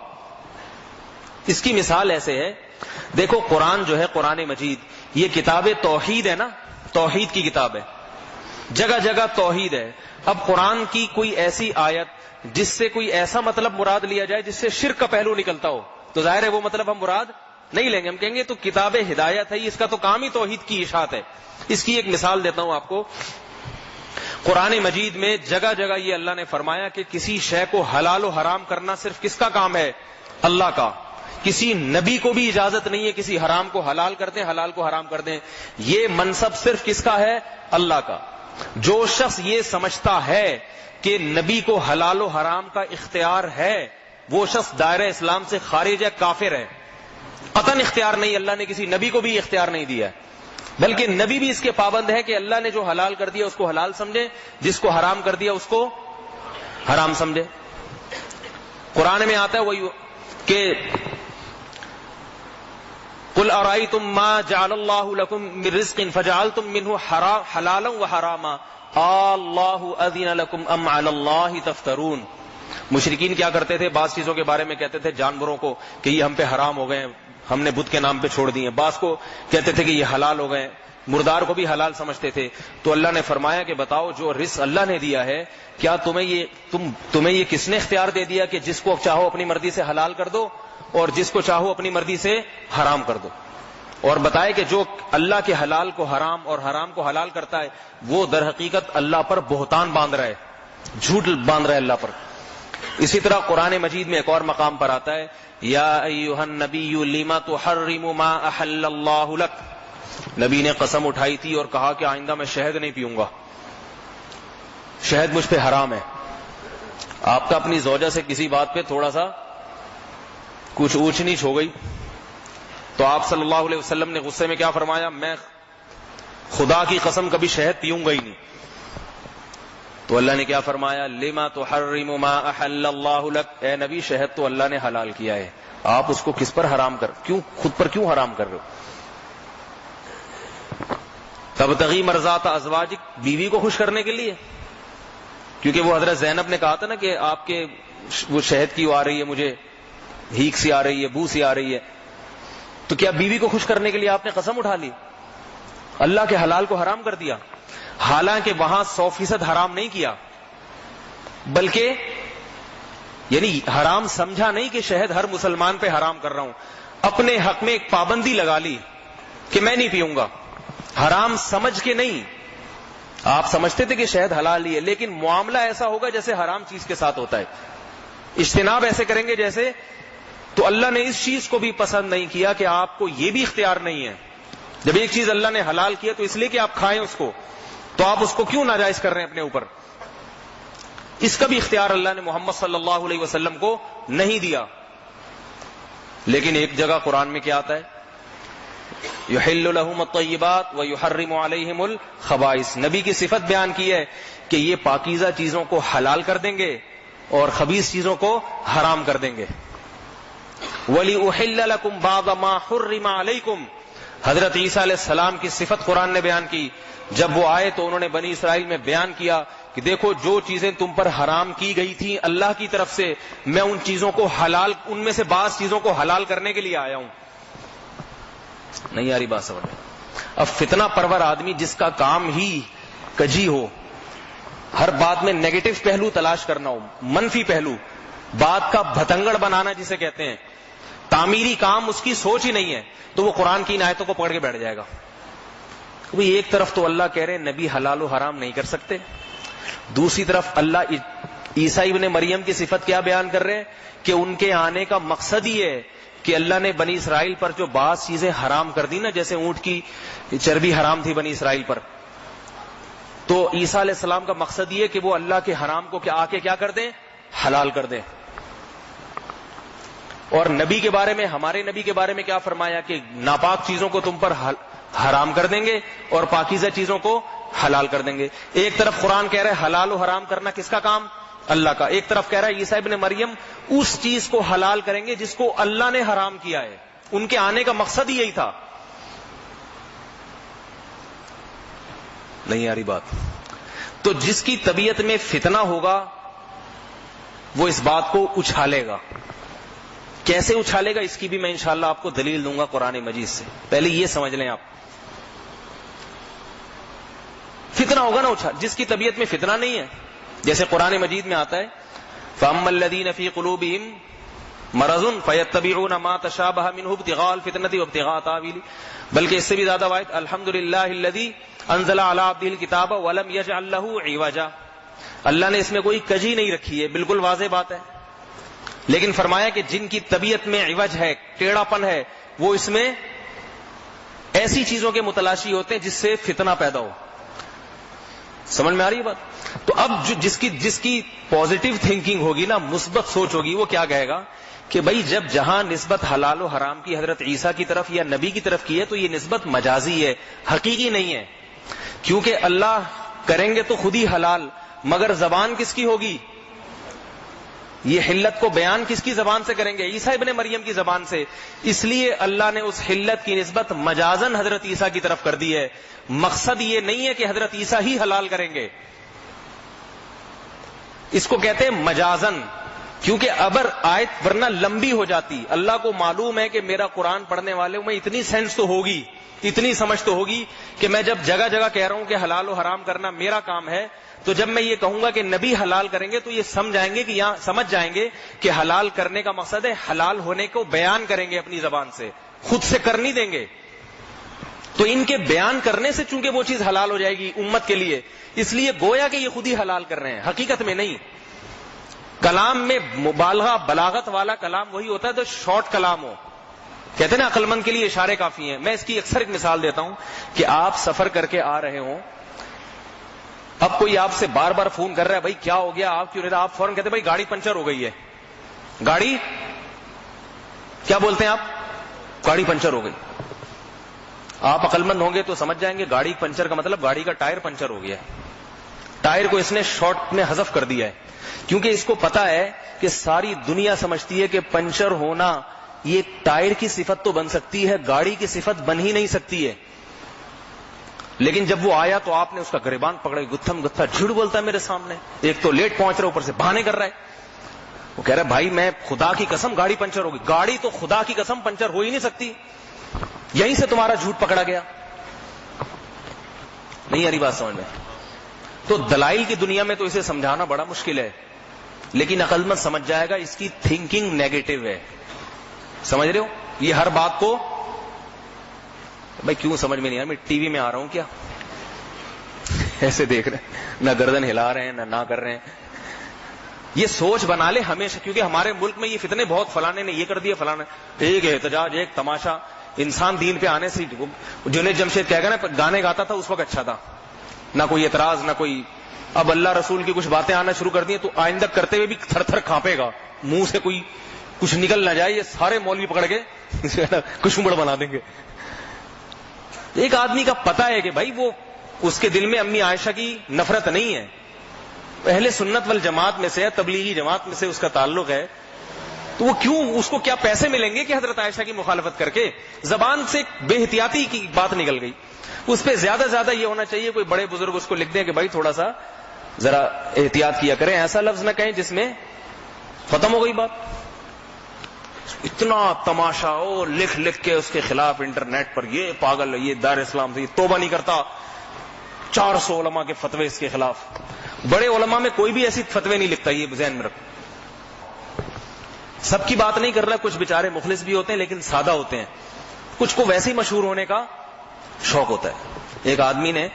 اس کی مثال ایسے ہے، دیکھو قرآن جو ہے، قرآن مجید، یہ کتاب توحید ہے نا، توحید کی کتاب ہے، جگہ جگہ توحید ہے. اب قرآن کی کوئی ایسی آیت جس سے کوئی ایسا مطلب مراد لیا جائے جس سے شرک کا پہلو نکلتا ہو تو ظاہر ہے وہ مطلب ہم مراد نہیں لیں گے، ہم کہیں گے تو کتاب ہدایت ہے، اس کا تو کام ہی توحید کی اشاعت ہے. اس کی ایک مثال دیتا ہوں آپ کو. قرآن مجید میں جگہ جگہ یہ اللہ نے فرمایا کہ کسی شے کو حلال و حرام کرنا صرف کس کا کام ہے؟ اللہ کا. کسی نبی کو بھی اجازت نہیں ہے کسی حرام کو حلال کر دیں، حلال کو حرام کر دیں. یہ منصب صرف کس کا ہے؟ اللہ کا. جو شخص یہ سمجھتا ہے کہ نبی کو حلال و حرام کا اختیار ہے، وہ شخص دائرہ اسلام سے خارج ہے، کافر ہے. قطعاً اختیار نہیں، اللہ نے کسی نبی کو بھی اختیار نہیں دیا ہے، بلکہ نبی بھی اس کے پابند ہے کہ اللہ نے جو حلال کر دیا اس کو حلال سمجھے، جس کو حرام کر دیا اس کو حرام سمجھے. قرآن میں آتا ہے وہی کہ قل ارائیتم ما جعل اللہ لکم من رزق فجعلتم منہ حلالا وحراما اللہ اذن لکم ام علی اللہ تفترون. مشرکین کیا کرتے تھے؟ بعض چیزوں کے بارے میں کہتے تھے جانوروں کو کہ یہ ہم پہ حرام ہو گئے، ہم نے بت کے نام پہ چھوڑ دیے. بعض کو کہتے تھے کہ یہ حلال ہو گئے. مردار کو بھی حلال سمجھتے تھے. تو اللہ نے فرمایا کہ بتاؤ جو رزق اللہ نے دیا ہے کیا تمہیں یہ کس نے اختیار دے دیا کہ جس کو چاہو اپنی مرضی سے حلال کر دو اور جس کو چاہو اپنی مرضی سے حرام کر دو. اور بتائے کہ جو اللہ کے حلال کو حرام اور حرام کو حلال کرتا ہے وہ در حقیقت اللہ پر بہتان باندھ رہا ہے, جھوٹ باندھ رہا ہے اللہ پر. اسی طرح قرآن مجید میں ایک اور مقام پر آتا ہے یا ایھا النبی لما تحرم ما احل اللہ لک. نبی نے قسم اٹھائی تھی اور کہا کہ آئندہ میں شہد نہیں پیوں گا, شہد مجھ پہ حرام ہے. آپ کا اپنی زوجہ سے کسی بات پہ تھوڑا سا کچھ اونچ نیچ ہو گئی تو آپ صلی اللہ علیہ وسلم نے غصے میں کیا فرمایا, میں خدا کی قسم کبھی شہد پیوں گا ہی نہیں. تو اللہ نے کیا فرمایا, لما تحرم ما احل اللہ لک, اے نبی شہد تو اللہ نے حلال کیا ہے, آپ اس کو کس پر حرام خود پر کیوں حرام کر رہے ہو. تبتغی مرضات ازواجک, بیوی کو خوش کرنے کے لیے, کیونکہ وہ حضرت زینب نے کہا تھا نا کہ آپ کے وہ شہد کی آ رہی ہے, مجھے ہیک سی آ رہی ہے, بو سی آ رہی ہے. تو کیا بیوی کو خوش کرنے کے لیے آپ نے قسم اٹھا لی, اللہ کے حلال کو حرام کر دیا؟ حالانکہ وہاں 100% حرام نہیں کیا, بلکہ یعنی حرام سمجھا نہیں کہ شہد ہر مسلمان پہ حرام کر رہا ہوں, اپنے حق میں ایک پابندی لگا لی کہ میں نہیں پیوں گا, حرام سمجھ کے نہیں. آپ سمجھتے تھے کہ شہد حلال ہی ہے, لیکن معاملہ ایسا ہوگا جیسے حرام چیز کے ساتھ ہوتا ہے, اجتناب ایسے کریں گے جیسے. تو اللہ نے اس چیز کو بھی پسند نہیں کیا کہ آپ کو یہ بھی اختیار نہیں ہے. جب ایک چیز اللہ نے حلال کیا تو اس لیے کہ آپ کھائیں اس کو, تو آپ اس کو کیوں ناجائز کر رہے ہیں اپنے اوپر. اس کا بھی اختیار اللہ نے محمد صلی اللہ علیہ وسلم کو نہیں دیا. لیکن ایک جگہ قرآن میں کیا آتا ہے, یحل لہم الطیبات ویحرم علیہم الخبائث. نبی کی صفت بیان کی ہے کہ یہ پاکیزہ چیزوں کو حلال کر دیں گے اور خبیث چیزوں کو حرام کر دیں گے. وَلِأُحِلَّ لَكُمْ بَعْضَ مَا حُرِّمَ عَلَيْكُمْ. حضرت عیسیٰ علیہ السلام کی صفت قرآن نے بیان کی. جب وہ آئے تو انہوں نے بنی اسرائیل میں بیان کیا کہ دیکھو جو چیزیں تم پر حرام کی گئی تھیں اللہ کی طرف سے, میں ان چیزوں کو حلال, ان میں سے بعض چیزوں کو حلال کرنے کے لیے آیا ہوں. نہیں آ رہی بات سمجھ میں؟ اب فتنہ پرور آدمی جس کا کام ہی کجی ہو, ہر بات میں نیگیٹو پہلو تلاش کرنا ہو, منفی پہلو, بات کا بھتنگڑ بنانا جسے کہتے ہیں, تعمیری کام اس کی سوچ ہی نہیں ہے, تو وہ قرآن کی ان آیتوں کو پکڑ کے بیٹھ جائے گا. ایک طرف تو اللہ کہہ رہے ہیں نبی حلال و حرام نہیں کر سکتے, دوسری طرف اللہ عیسیٰ ابن مریم کی صفت کیا بیان کر رہے ہیں کہ ان کے آنے کا مقصد ہی ہے کہ اللہ نے بنی اسرائیل پر جو بعض چیزیں حرام کر دی نا, جیسے اونٹ کی چربی حرام تھی بنی اسرائیل پر, تو عیسیٰ علیہ السلام کا مقصد یہ کہ وہ اللہ کے حرام کو آ کے کیا کر دیں, حلال کر دیں. اور نبی کے بارے میں, ہمارے نبی کے بارے میں کیا فرمایا کہ ناپاک چیزوں کو تم پر حرام کر دیں گے اور پاکیزہ چیزوں کو حلال کر دیں گے. ایک طرف قرآن کہہ رہا ہے حلال و حرام کرنا کس کا کام, اللہ کا. ایک طرف کہہ رہا ہے عیسیٰ ابن مریم اس چیز کو حلال کریں گے جس کو اللہ نے حرام کیا ہے, ان کے آنے کا مقصد ہی یہی تھا. نہیں آ رہی بات؟ تو جس کی طبیعت میں فتنہ ہوگا وہ اس بات کو اچھالے گا. کیسے اچھالے گا اس کی بھی میں انشاءاللہ آپ کو دلیل دوں گا قرآن مجید سے. پہلے یہ سمجھ لیں آپ, فتنہ ہوگا نا اچھال, جس کی طبیعت میں فتنہ نہیں ہے. جیسے قرآن مجید میں آتا ہے فَأَمَّا الَّذِينَ فِي قُلُوبِهِمْ مَرَضٌ فَيَتَّبِعُونَ مَا تَشَابَهَ مِنْهُ ابْتِغَاءَ الْفِتْنَةِ وَابْتِغَاءَ تَأْوِيلِهِ. بلکہ اس سے بھی زیادہ آیت الحمد للہ الذی انزل علی عبدہ الکتاب ولم یجعل لہ عوجا. اللہ نے اس میں کوئی کجی نہیں رکھی ہے, بالکل واضح بات ہے. لیکن فرمایا کہ جن کی طبیعت میں عوج ہے, ٹیڑھا پن ہے, وہ اس میں ایسی چیزوں کے متلاشی ہوتے ہیں جس سے فتنہ پیدا ہو. سمجھ میں آ رہی ہے بات؟ تو اب جس کی پازیٹیو تھنکنگ ہوگی نا, مثبت سوچ ہوگی, وہ کیا کہے گا کہ بھائی جب جہاں نسبت حلال و حرام کی حضرت عیسیٰ کی طرف یا نبی کی طرف کی ہے تو یہ نسبت مجازی ہے, حقیقی نہیں ہے. کیونکہ اللہ کریں گے تو خود ہی حلال, مگر زبان کس کی ہوگی, یہ حلت کو بیان کس کی زبان سے کریں گے, عیسیٰ ابن مریم کی زبان سے. اس لیے اللہ نے اس حلت کی نسبت مجازن حضرت عیسیٰ کی طرف کر دی ہے. مقصد یہ نہیں ہے کہ حضرت عیسیٰ ہی حلال کریں گے, اس کو کہتے ہیں مجازن. کیونکہ ابر آیت ورنہ لمبی ہو جاتی. اللہ کو معلوم ہے کہ میرا قرآن پڑھنے والے میں اتنی سینس تو ہوگی, اتنی سمجھ تو ہوگی کہ میں جب جگہ جگہ کہہ رہا ہوں کہ حلال و حرام کرنا میرا کام ہے, تو جب میں یہ کہوں گا کہ نبی حلال کریں گے تو یہ سمجھ جائیں گے کہ حلال کرنے کا مقصد ہے حلال ہونے کو بیان کریں گے اپنی زبان سے, خود سے کر نہیں دیں گے. تو ان کے بیان کرنے سے چونکہ وہ چیز حلال ہو جائے گی امت کے لیے, اس لیے گویا کہ یہ خود ہی حلال کر رہے ہیں, حقیقت میں نہیں. کلام میں مبالغہ بلاغت والا کلام وہی ہوتا ہے جو شارٹ کلام ہو. کہتے ہیں نا عقل مند کے لیے اشارے کافی ہیں. میں اس کی اکثر ایک مثال دیتا ہوں کہ آپ سفر کر کے آ رہے ہوں, اب کوئی آپ سے بار بار فون کر رہا ہے, بھائی کیا ہو گیا, آپ کیوں نہیں رہا, آپ فوراً کہتے ہیں بھائی گاڑی پنچر ہو گئی ہے. گاڑی کیا بولتے ہیں آپ, گاڑی پنچر ہو گئی. آپ عقل مند ہوں گے تو سمجھ جائیں گے گاڑی پنچر کا مطلب گاڑی کا ٹائر پنچر ہو گیا ہے. ٹائر کو اس نے شارٹ میں حذف کر دیا ہے, کیونکہ اس کو پتا ہے کہ ساری دنیا سمجھتی ہے کہ پنچر ہونا یہ ٹائر کی صفت تو بن سکتی ہے, گاڑی کی صفت بن ہی نہیں سکتی ہے. لیکن جب وہ آیا تو آپ نے اس کا گریبان پکڑا, گتھم گتھا جھوٹ بولتا ہے میرے سامنے, ایک تو لیٹ پہنچ رہا ہے اوپر سے بہانے کر رہا ہے. وہ کہہ رہا ہے بھائی میں خدا کی قسم گاڑی پنچر ہوگی. گاڑی تو خدا کی قسم پنچر ہو ہی نہیں سکتی, یہیں سے تمہارا جھوٹ پکڑا گیا. نہیں آ رہی بات سمجھ میں؟ تو دلائل کی دنیا میں تو اسے سمجھانا بڑا مشکل ہے, لیکن عقل مند سمجھ جائے گا اس کی تھنکنگ نیگیٹو ہے. سمجھ رہے ہو؟ یہ ہر بات کو بھائی کیوں سمجھ میں نہیں آ رہا, میں ٹی وی میں آ رہا ہوں کیا, ایسے دیکھ رہے ہیں, نہ گردن ہلا رہے ہیں نہ کر رہے ہیں. یہ سوچ بنا لے ہمیشہ, کیونکہ ہمارے ملک میں یہ فتنے بہت, فلانے نے یہ کر دیا, فلانے ایک احتجاج ایک تماشا. انسان دین پہ آنے سے, جنید جمشید کہہ گا نا گانے گاتا تھا اس وقت اچھا تھا, نہ کوئی اعتراض نہ کوئی. اب اللہ رسول کی کچھ باتیں آنا شروع کر دی تو آئندہ کرتے ہوئے بھی تھر تھر کھانپے گا, منہ سے کوئی کچھ نکل نہ جائے, یہ سارے مولوی پکڑ کے کشمبڑ بنا دیں گے. ایک آدمی کا پتہ ہے کہ بھائی وہ اس کے دل میں امی عائشہ کی نفرت نہیں ہے, اہل سنت والجماعت میں سے, تبلیغی جماعت میں سے اس کا تعلق ہے, تو وہ کیوں, اس کو کیا پیسے ملیں گے کہ حضرت عائشہ کی مخالفت کر کے زبان سے بے احتیاطی کی بات نکل گئی. اس پہ زیادہ زیادہ یہ ہونا چاہیے کوئی بڑے بزرگ اس کو لکھ دیں کہ بھائی تھوڑا سا ذرا احتیاط کیا کریں, ایسا لفظ نہ کہیں جس میں ختم ہو گئی بات. اتنا تماشا او لکھ لکھ کے اس کے خلاف انٹرنیٹ پر, یہ پاگل, یہ دار اسلام سے توبہ نہیں کرتا, 400 علماء کے فتوے اس کے خلاف. بڑے علماء میں کوئی بھی ایسی فتوے نہیں لکھتا, یہ ذہن میں رکھو. سب کی بات نہیں کر رہا, کچھ بیچارے مخلص بھی ہوتے ہیں لیکن سادہ ہوتے ہیں, کچھ کو ویسے ہی مشہور ہونے کا شوق ہوتا ہے. ایک آدمی نے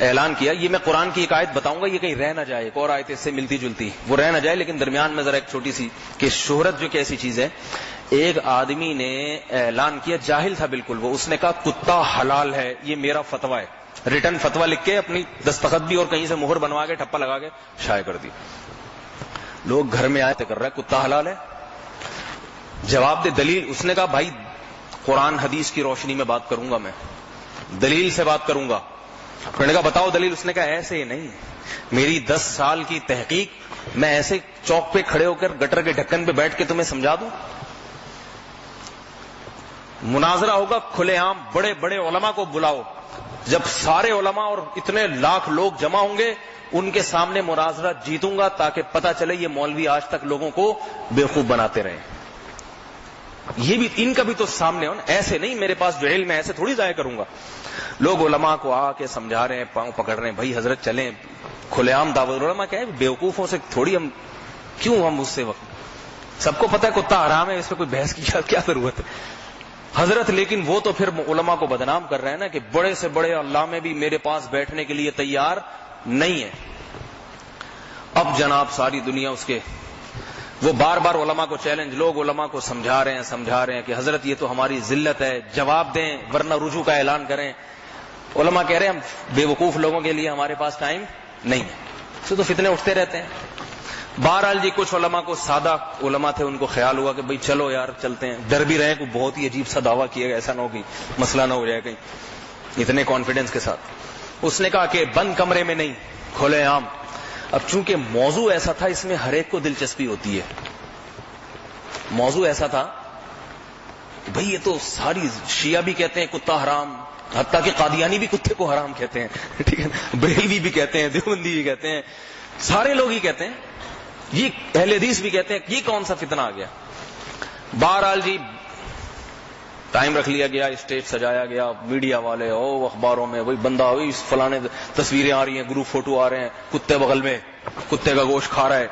اعلان کیا, یہ میں قرآن کی ایک آیت بتاؤں گا, یہ کہیں رہ نہ جائے, ایک اور آیت اس سے ملتی جلتی, وہ رہ نہ جائے, لیکن درمیان میں ذرا ایک چھوٹی سی کہ شہرت جو کہ ایسی چیز ہے. ایک آدمی نے اعلان کیا, جاہل تھا بالکل وہ, اس نے کہا کتا حلال ہے, یہ میرا فتویٰ ہے. ریٹن فتویٰ لکھ کے اپنی دستخط بھی اور کہیں سے مہر بنوا کے ٹھپا لگا کے شائع کر دی. لوگ گھر میں آئے تو کر رہا ہے کتا حلال ہے, جواب دے دلیل. اس نے کہا بھائی قرآن حدیث کی روشنی میں بات کروں گا, میں دلیل سے بات کروں گا. میں نے کہا بتاؤ دلیل. اس نے کہا ایسے ہی نہیں, میری 10 سال کی تحقیق, میں ایسے چوک پہ کھڑے ہو کر گٹر کے ڈھکن پہ بیٹھ کے تمہیں سمجھا دوں. مناظرہ ہوگا کھلے عام, بڑے بڑے علماء کو بلاؤ, جب سارے علماء اور اتنے لاکھ لوگ جمع ہوں گے ان کے سامنے مناظرہ جیتوں گا, تاکہ پتہ چلے یہ مولوی آج تک لوگوں کو بیوقوف بناتے رہے. یہ بھی ان کا بھی تو سامنے ہو نا, ایسے نہیں میرے پاس جو علم ہے ایسے تھوڑی ضائع کروں گا. لوگ علماء کو آ کے سمجھا رہے ہیں, پاؤں پکڑ رہے ہیں, بھائی حضرت چلیں, کھلے عام دعوت. علماء کیا ہے, بیوقوفوں سے تھوڑی ہم کیوں, ہم اس سے وقت, سب کو پتہ ہے کتا حرام ہے, اس پہ کوئی بحث کی کیا ضرورت ہے حضرت. لیکن وہ تو پھر علماء کو بدنام کر رہے ہیں نا کہ بڑے سے بڑے علامے بھی میرے پاس بیٹھنے کے لیے تیار نہیں ہے. اب جناب ساری دنیا اس کے, وہ بار بار علماء کو چیلنج, لوگ علماء کو سمجھا رہے ہیں کہ حضرت یہ تو ہماری ذلت ہے, جواب دیں ورنہ رجوع کا اعلان کریں. علماء کہہ رہے ہیں ہم بے وقوف لوگوں کے لیے ہمارے پاس ٹائم نہیں ہے. اس سے تو فتنے اٹھتے رہتے ہیں. بہرحال جی کچھ علماء کو, سادہ علماء تھے, ان کو خیال ہوا کہ بھئی چلو یار چلتے ہیں. ڈر بھی رہے کہ بہت ہی عجیب سا دعویٰ کیا گیا, ایسا نہ ہو کہ مسئلہ نہ ہو جائے کہیں, اتنے کانفیڈنس کے ساتھ. اس نے کہا کہ بند کمرے میں نہیں, کھلے عام. اب چونکہ موضوع ایسا تھا اس میں ہر ایک کو دلچسپی ہوتی ہے. موضوع ایسا تھا بھئی یہ تو ساری شیعہ بھی کہتے ہیں کتا حرام, حتیٰ کہ قادیانی بھی کتے کو حرام کہتے ہیں, ٹھیک ہے, بریلوی بھی کہتے ہیں, دیوبندی بھی کہتے ہیں, سارے لوگ ہی کہتے ہیں. یہ اہل حدیث بھی کہتے ہیں یہ کون سا فتنہ آ گیا. بہرحال جی ٹائم رکھ لیا گیا, اسٹیج سجایا گیا, میڈیا والے اخباروں میں وہی بندہ ہوئی فلانے تصویریں آ رہی ہیں, گروپ فوٹو آ رہے ہیں, کتے بغل میں کتے کا گوشت کھا رہا ہے,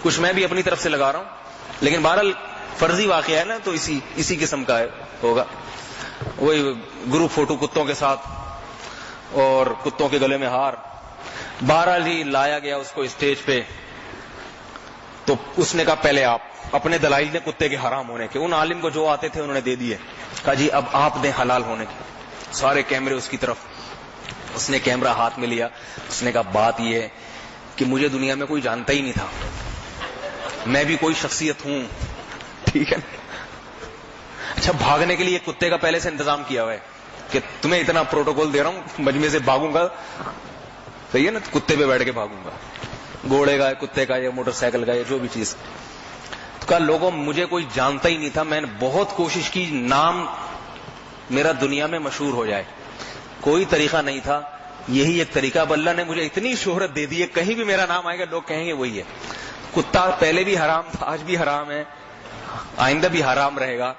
کچھ میں بھی اپنی طرف سے لگا رہا ہوں, لیکن بہرحال فرضی واقعہ ہے نا تو اسی قسم کا ہوگا. وہی گروپ فوٹو کتوں کے ساتھ اور کتوں کے گلے میں ہار. بہرحال جی لایا گیا اس کو اسٹیج پہ, تو اس نے کہا پہلے آپ اپنے دلائل نے کتے کے حرام ہونے کے, ان عالم کو جو آتے تھے انہوں نے دے دیے, کہا جی اب آپ دیں حلال ہونے کے. سارے کیمرے اس کی طرف, اس نے کیمرہ ہاتھ میں لیا, اس نے کہا بات یہ ہے کہ مجھے دنیا میں کوئی جانتا ہی نہیں تھا, میں بھی کوئی شخصیت ہوں, ٹھیک ہے. اچھا بھاگنے کے لیے کتے کا پہلے سے انتظام کیا ہوا ہے کہ تمہیں اتنا پروٹوکول دے رہا ہوں, مجمع سے بھاگوں گا, صحیح ہے نا, کتے پہ بیٹھ کے بھاگوں گا, گھوڑے کا, کتے کا, یا موٹر سائیکل کا, یا جو بھی چیز. تو کہا لوگوں مجھے کوئی جانتا ہی نہیں تھا, میں نے بہت کوشش کی نام میرا دنیا میں مشہور ہو جائے, کوئی طریقہ نہیں تھا, یہی ایک طریقہ. اب اللہ نے مجھے اتنی شہرت دے دی ہے, کہیں بھی میرا نام آئے گا لوگ کہیں گے وہی ہے. کتا پہلے بھی حرام تھا, آج بھی حرام ہے, آئندہ بھی حرام رہے گا,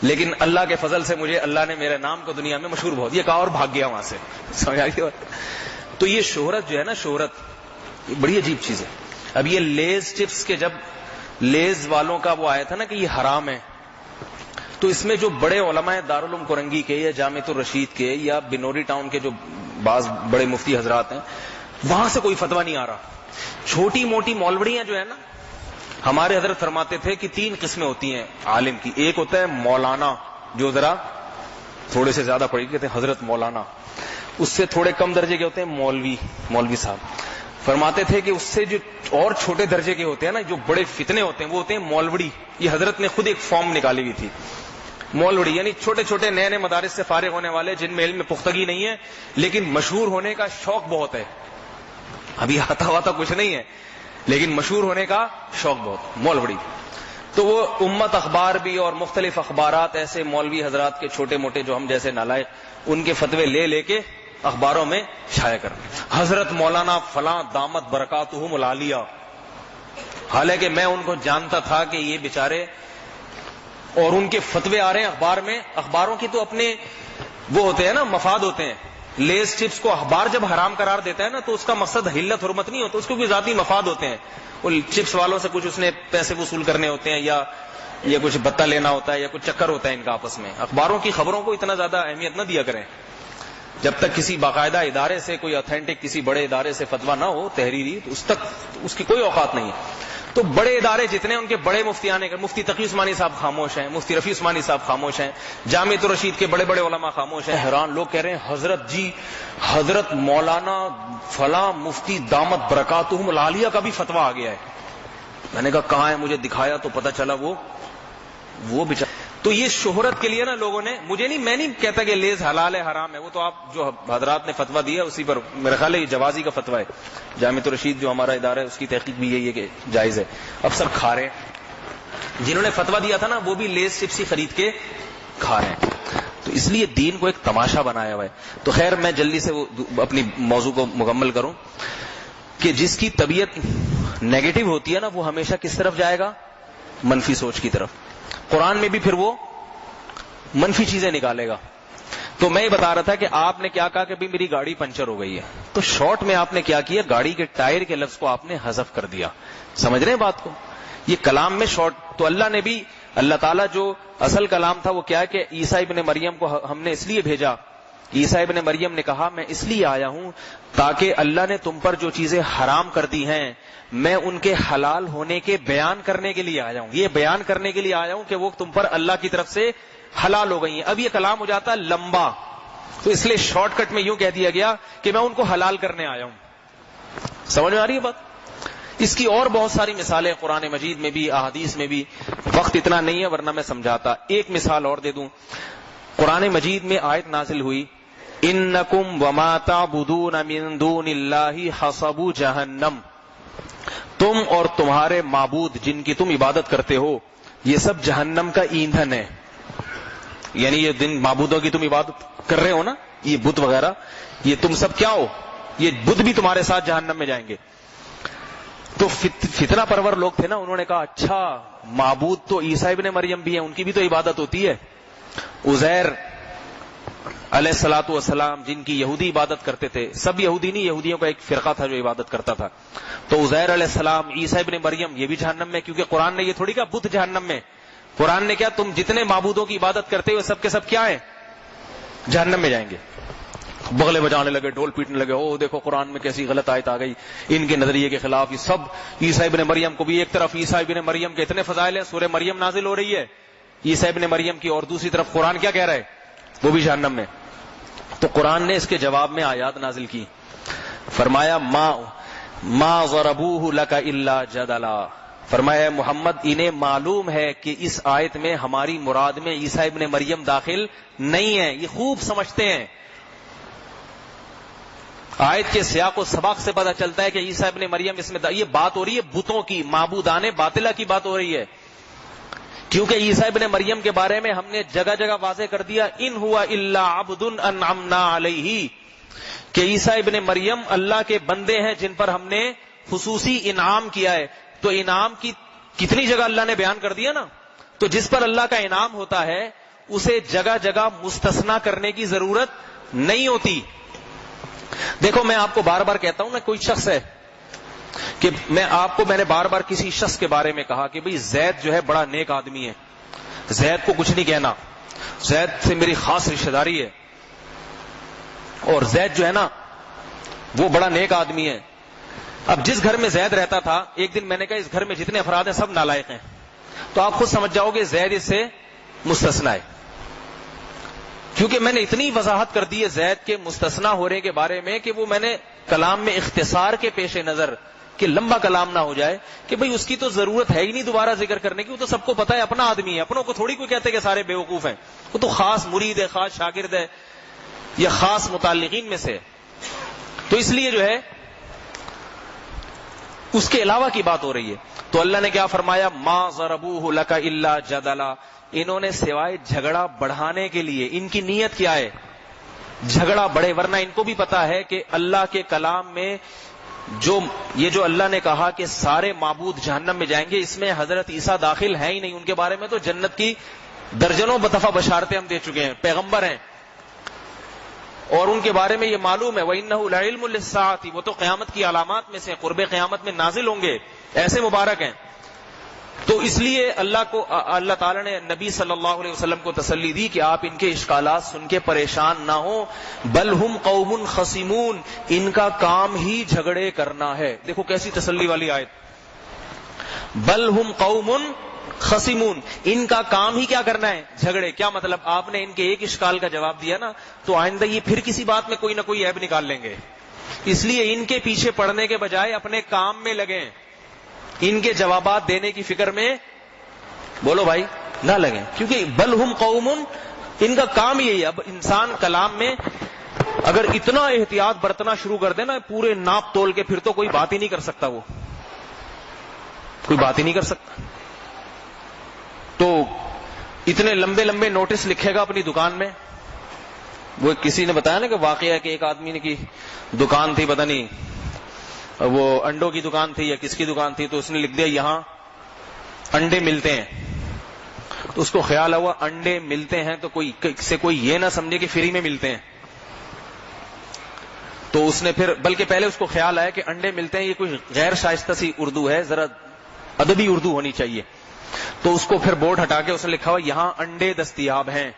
لیکن اللہ کے فضل سے مجھے اللہ نے میرے نام کو دنیا میں مشہور بہت. یہ کہا اور بھاگ گیا وہاں سے, سمجھ آئی بات. تو یہ شہرت جو ہے نا, شہرت بڑی عجیب چیز ہے. اب یہ لیز چپس کے جب لیز والوں کا وہ آیا تھا نا کہ یہ حرام ہے, تو اس میں جو بڑے علماء دارالعلوم کورنگی کے یا جامعۃ الرشید کے یا بنوری ٹاؤن کے جو بعض بڑے مفتی حضرات ہیں, وہاں سے کوئی فتویٰ نہیں آ رہا. چھوٹی موٹی مولوڑیاں جو ہے نا, ہمارے حضرت فرماتے تھے کہ 3 قسمیں ہوتی ہیں عالم کی. ایک ہوتا ہے مولانا, جو ذرا تھوڑے سے زیادہ پڑھی, کہتے ہیں حضرت مولانا. اس سے تھوڑے کم درجے کے ہوتے ہیں مولوی صاحب. فرماتے تھے کہ اس سے جو اور چھوٹے درجے کے ہوتے ہیں نا, جو بڑے فتنے ہوتے ہیں, وہ ہوتے ہیں مولوی. یہ حضرت نے خود ایک فارم نکالی ہوئی تھی, مولوی, یعنی چھوٹے چھوٹے نئے مدارس سے فارغ ہونے والے, جن میں علم میں پختگی نہیں ہے لیکن مشہور ہونے کا شوق بہت ہے. ابھی آتا واتا کچھ نہیں ہے لیکن مشہور ہونے کا شوق بہت, مولوی. تو وہ امت اخبار بھی اور مختلف اخبارات ایسے مولوی حضرات کے چھوٹے موٹے جو ہم جیسے نالائق, ان کے فتوے لے کے اخباروں میں شائع کر, حضرت مولانا فلاں دامت برکاتہم العالیہ. حالانکہ میں ان کو جانتا تھا کہ یہ بیچارے, اور ان کے فتوے آ رہے ہیں اخبار میں. اخباروں کی تو اپنے وہ ہوتے ہیں نا, مفاد ہوتے ہیں. لیز چپس کو اخبار جب حرام قرار دیتا ہے نا, تو اس کا مقصد حلت حرمت نہیں ہوتا, اس کو بھی ذاتی مفاد ہوتے ہیں. وہ چپس والوں سے کچھ اس نے پیسے وصول کرنے ہوتے ہیں, یا یہ کچھ بتا لینا ہوتا ہے, یا کچھ چکر ہوتا ہے ان کا آپس میں. اخباروں کی خبروں کو اتنا زیادہ اہمیت نہ دیا کریں جب تک کسی باقاعدہ ادارے سے, کوئی اتھینٹک کسی بڑے ادارے سے فتویٰ نہ ہو تحریری, تو اس تک اس کی کوئی اوقات نہیں ہے. تو بڑے ادارے جتنے, ان کے بڑے مفتیان, مفتی تقی عثمانی صاحب خاموش ہیں, مفتی رفیع عثمانی صاحب خاموش ہیں, جامعۃ الرشید کے بڑے بڑے علماء خاموش ہیں. حیران لوگ کہہ رہے ہیں حضرت جی, حضرت مولانا فلاں مفتی دامت برکاتہم العالیہ کا بھی فتویٰ آ گیا ہے. میں نے کہا کہاں ہے, مجھے دکھایا تو پتا چلا وہ بیچارہ. تو یہ شہرت کے لیے نا لوگوں نے, مجھے نہیں, میں نہیں کہتا کہ لیز حلال ہے حرام ہے, وہ تو آپ جو حضرات نے فتویٰ دیا اسی پر, میرا خیال ہے یہ جوازی کا فتویٰ ہے. جامعۃ الرشید جو ہمارا ادارہ ہے اس کی تحقیق بھی یہی ہے کہ جائز ہے. اب سب کھا رہے ہیں, جنہوں نے فتویٰ دیا تھا نا وہ بھی لیز چپس ہی خرید کے کھا رہے ہیں. تو اس لیے دین کو ایک تماشا بنایا ہوا ہے. تو خیر میں جلدی سے اپنی موضوع کو مکمل کروں کہ جس کی طبیعت نیگیٹو ہوتی ہے نا, وہ ہمیشہ کس طرف جائے گا, منفی سوچ کی طرف. قرآن میں بھی پھر وہ منفی چیزیں نکالے گا. تو میں یہ بتا رہا تھا کہ آپ نے کیا کہا کہ میری گاڑی پنچر ہو گئی ہے, تو شارٹ میں آپ نے کیا کیا, گاڑی کے ٹائر کے لفظ کو آپ نے حذف کر دیا. سمجھ رہے ہیں بات کو, یہ کلام میں شارٹ. تو اللہ نے بھی, اللہ تعالیٰ جو اصل کلام تھا وہ کیا ہے کہ عیسیٰ ابن مریم کو ہم نے اس لیے بھیجا. عیسیٰ ابن مریم نے کہا میں اس لیے آیا ہوں تاکہ اللہ نے تم پر جو چیزیں حرام کر دی ہیں میں ان کے حلال ہونے کے بیان کرنے کے لیے آیا ہوں. یہ بیان کرنے کے لیے آیا ہوں کہ وہ تم پر اللہ کی طرف سے حلال ہو گئی ہیں. اب یہ کلام ہو جاتا ہے لمبا, تو اس لیے شارٹ کٹ میں یوں کہہ دیا گیا کہ میں ان کو حلال کرنے آیا ہوں. سمجھ میں آ رہی ہے بات؟ اس کی اور بہت ساری مثالیں قرآن مجید میں بھی, احادیث میں بھی, وقت اتنا نہیں ہے ورنہ میں سمجھاتا. ایک مثال اور دے دوں. قرآن مجید میں آیت نازل ہوئی, انکم وما تعبدون من دون اللہ حصب جہنم, تم اور تمہارے معبود جن کی تم عبادت کرتے ہو یہ سب جہنم کا ایندھن ہے. یعنی یہ دن معبودوں کی تم عبادت کر رہے ہو نا, یہ بت وغیرہ, یہ تم سب کیا ہو, یہ بت بھی تمہارے ساتھ جہنم میں جائیں گے. تو فتنہ پرور لوگ تھے نا, انہوں نے کہا اچھا معبود تو عیسیٰ ابن مریم بھی ہیں, ان کی بھی تو عبادت ہوتی ہے. عزیر علیہ الصلوۃ والسلام جن کی یہودی عبادت کرتے تھے, سب یہودی نہیں, یہودیوں کا ایک فرقہ تھا جو عبادت کرتا تھا. تو عزیر علیہ السلام, عیسیٰ ابن مریم, یہ بھی جہنم میں, کیونکہ قرآن نے یہ تھوڑی کہا بت جہنم میں. قرآن نے کیا, تم جتنے معبودوں کی عبادت کرتے ہو سب کے سب کیا ہیں, جہنم میں جائیں گے. بغلے بجانے لگے, ڈھول پیٹنے لگے, او دیکھو قرآن میں کیسی غلط آیت آ گئی ان کے نظریے کے خلاف. یہ سب عیسیٰ ابن مریم کو بھی ایک طرف, عیسیٰ ابن مریم کے اتنے فضائل ہیں, سورہ مریم نازل ہو رہی ہے عیسیٰ ابن مریم کی, اور دوسری طرف قرآن کیا کہہ رہا ہے, وہ بھی جہنم میں. تو قرآن نے اس کے جواب میں آیات نازل کی, فرمایا ما ضربوہ لک الا جدلا, فرمایا محمد انہیں معلوم ہے کہ اس آیت میں ہماری مراد میں عیسیٰ ابن مریم داخل نہیں ہے, یہ خوب سمجھتے ہیں. آیت کے سیاق و سباق سے پتہ چلتا ہے کہ عیسیٰ ابن مریم اس میں یہ بات ہو رہی ہے بتوں کی, معبودان باطلہ کی بات ہو رہی ہے. کیونکہ عیسیٰ ابن مریم کے بارے میں ہم نے جگہ جگہ واضح کر دیا, ان ہوا الا عبد انعمنا علیہ, کہ عیسیٰ ابن مریم اللہ کے بندے ہیں جن پر ہم نے خصوصی انعام کیا ہے. تو انعام کی کتنی جگہ اللہ نے بیان کر دیا نا. تو جس پر اللہ کا انعام ہوتا ہے اسے جگہ جگہ مستثنا کرنے کی ضرورت نہیں ہوتی. دیکھو میں آپ کو بار بار کہتا ہوں نا, کوئی شخص ہے کہ میں نے بار بار کسی شخص کے بارے میں کہا کہ بھئی زید جو ہے بڑا نیک آدمی ہے, زید کو کچھ نہیں کہنا, زید سے میری خاص رشتہ داری ہے, اور زید جو ہے نا وہ بڑا نیک آدمی ہے. اب جس گھر میں زید رہتا تھا, ایک دن میں نے کہا اس گھر میں جتنے افراد ہیں سب نالائق ہیں, تو آپ خود سمجھ جاؤ گے زید اس سے مستثنا ہے. کیونکہ میں نے اتنی وضاحت کر دی ہے زید کے مستثنا ہونے کے بارے میں کہ وہ میں نے کلام میں اختصار کے پیش نظر, کہ لمبا کلام نہ ہو جائے, کہ بھئی اس کی تو ضرورت ہے ہی نہیں دوبارہ ذکر کرنے کی, وہ تو سب کو پتہ ہے, اپنا آدمی ہے, اپنوں کو تھوڑی کوئی کہتے کہ سارے بیوقوف ہیں, وہ تو خاص مرید ہے, خاص شاگرد ہے, یا خاص متعلقین میں سے. تو اس لیے جو ہے اس کے علاوہ کی بات ہو رہی ہے. تو اللہ نے کیا فرمایا, ما ضربوہ لک الا جدلا, انہوں نے سوائے جھگڑا بڑھانے کے لیے, ان کی نیت کیا ہے, جھگڑا بڑھے, ورنہ ان کو بھی پتا ہے کہ اللہ کے کلام میں جو اللہ نے کہا کہ سارے معبود جہنم میں جائیں گے, اس میں حضرت عیسیٰ داخل ہے ہی نہیں. ان کے بارے میں تو جنت کی درجنوں دفعہ بشارتیں ہم دے چکے ہیں, پیغمبر ہیں, اور ان کے بارے میں یہ معلوم ہے وَإِنَّهُ لَعِلْمٌ لِلسَّاعَةِ, وہ تو قیامت کی علامات میں سے, قرب قیامت میں نازل ہوں گے, ایسے مبارک ہیں. تو اس لیے اللہ تعالیٰ نے نبی صلی اللہ علیہ وسلم کو تسلی دی کہ آپ ان کے اشکالات سن کے پریشان نہ ہوں, بل ہم قوم خصمون, ان کا کام ہی جھگڑے کرنا ہے. دیکھو کیسی تسلی والی آیت, بل ہم قوم خصمون, ان کا کام ہی کیا کرنا ہے, جھگڑے. کیا مطلب, آپ نے ان کے ایک اشکال کا جواب دیا نا, تو آئندہ یہ پھر کسی بات میں کوئی نہ کوئی عیب نکال لیں گے, اس لیے ان کے پیچھے پڑنے کے بجائے اپنے کام میں لگیں, ان کے جوابات دینے کی فکر میں بولو بھائی نہ لگیں, کیونکہ بل ہم قوم, ان کا کام یہی ہے. اب انسان کلام میں اگر اتنا احتیاط برتنا شروع کر دے نا, پورے ناپ تول کے, پھر تو کوئی بات ہی نہیں کر سکتا, وہ کوئی بات ہی نہیں کر سکتا. تو اتنے لمبے لمبے نوٹس لکھے گا اپنی دکان میں. وہ کسی نے بتایا نا کہ واقعہ ہے کہ ایک آدمی نے کی دکان تھی, پتہ نہیں وہ انڈوں کی دکان تھی یا کس کی دکان تھی, تو اس نے لکھ دیا یہاں انڈے ملتے ہیں. تو اس کو خیال ہوا انڈے ملتے ہیں تو کوئی یہ نہ سمجھے کہ فری میں ملتے ہیں. تو اس نے پھر, بلکہ پہلے اس کو خیال آیا کہ انڈے ملتے ہیں, یہ کوئی غیر شائستہ سی اردو ہے, ذرا ادبی اردو ہونی چاہیے. تو اس کو پھر بورڈ ہٹا کے اس نے لکھا ہوا یہاں انڈے دستیاب ہیں.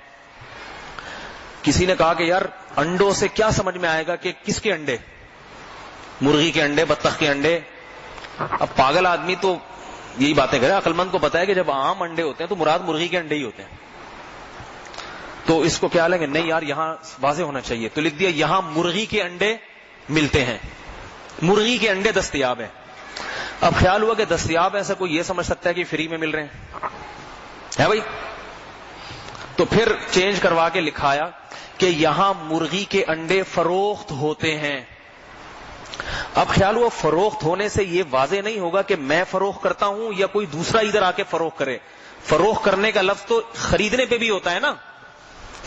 کسی نے کہا کہ یار انڈوں سے کیا سمجھ میں آئے گا کہ کس کے انڈے, مرغی کے انڈے, بطخ کے انڈے. اب پاگل آدمی تو یہی باتیں کرے, عقل مند کو پتا ہے کہ جب عام انڈے ہوتے ہیں تو مراد مرغی کے انڈے ہی ہوتے ہیں. تو اس کو کیا لیں گے, نہیں یار یہاں واضح ہونا چاہیے, تو لکھ دیا یہاں مرغی کے انڈے ملتے ہیں, مرغی کے انڈے دستیاب ہیں. اب خیال ہوا کہ دستیاب ایسا کوئی یہ سمجھ سکتا ہے کہ فری میں مل رہے ہیں, ہے بھائی. تو پھر چینج کروا کے لکھایا کہ یہاں مرغی کے انڈے فروخت ہوتے ہیں. اب خیال ہوا فروخت ہونے سے یہ واضح نہیں ہوگا کہ میں فروخت کرتا ہوں یا کوئی دوسرا ادھر آ کے فروخت کرے. فروخت کرنے کا لفظ تو خریدنے پہ بھی ہوتا ہے نا,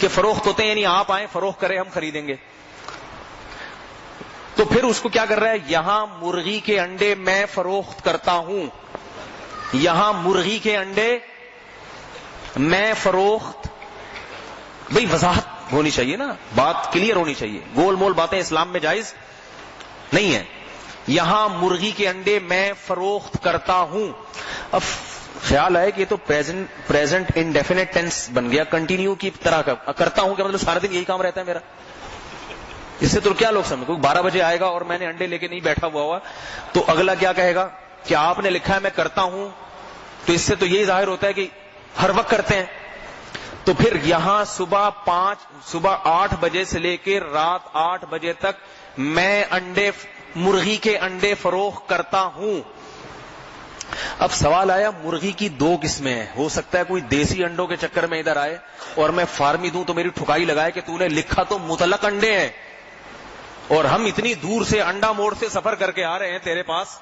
کہ فروخت ہوتے ہیں, یعنی آپ آئیں فروخت کریں ہم خریدیں گے. تو پھر اس کو کیا کر رہا ہے, یہاں مرغی کے انڈے میں فروخت کرتا ہوں, یہاں مرغی کے انڈے میں فروخت. بھئی وضاحت ہونی چاہیے نا, بات کلیئر ہونی چاہیے, گول مول باتیں اسلام میں جائز نہیں ہے. یہاں مرغی کے انڈے میں فروخت کرتا ہوں. اب خیال ہے کہ یہ تو پریزنٹ انڈیفینٹ ٹینس بن گیا, کنٹینیو کی طرح کا کرتا ہوں, کہ مطلب سارا دن یہی کام رہتا ہے میرا. اس سے تو کیا لوگ سمجھ, کوئی 12 بجے آئے گا اور میں نے انڈے لے کے نہیں بیٹھا ہوا تو اگلا کیا کہے گا کہ آپ نے لکھا ہے میں کرتا ہوں, تو اس سے تو یہی ظاہر ہوتا ہے کہ ہر وقت کرتے ہیں. تو پھر یہاں صبح 8 بجے سے لے کے رات 8 بجے تک میں مرغی کے انڈے فروخت کرتا ہوں. اب سوال آیا, مرغی کی 2 قسمیں ہیں, ہو سکتا ہے کوئی دیسی انڈوں کے چکر میں ادھر آئے اور میں فارمی دوں تو میری ٹھکائی لگائے کہ تو نے لکھا تو مطلق انڈے ہیں, اور ہم اتنی دور سے انڈا موڑ سے سفر کر کے آ رہے ہیں تیرے پاس,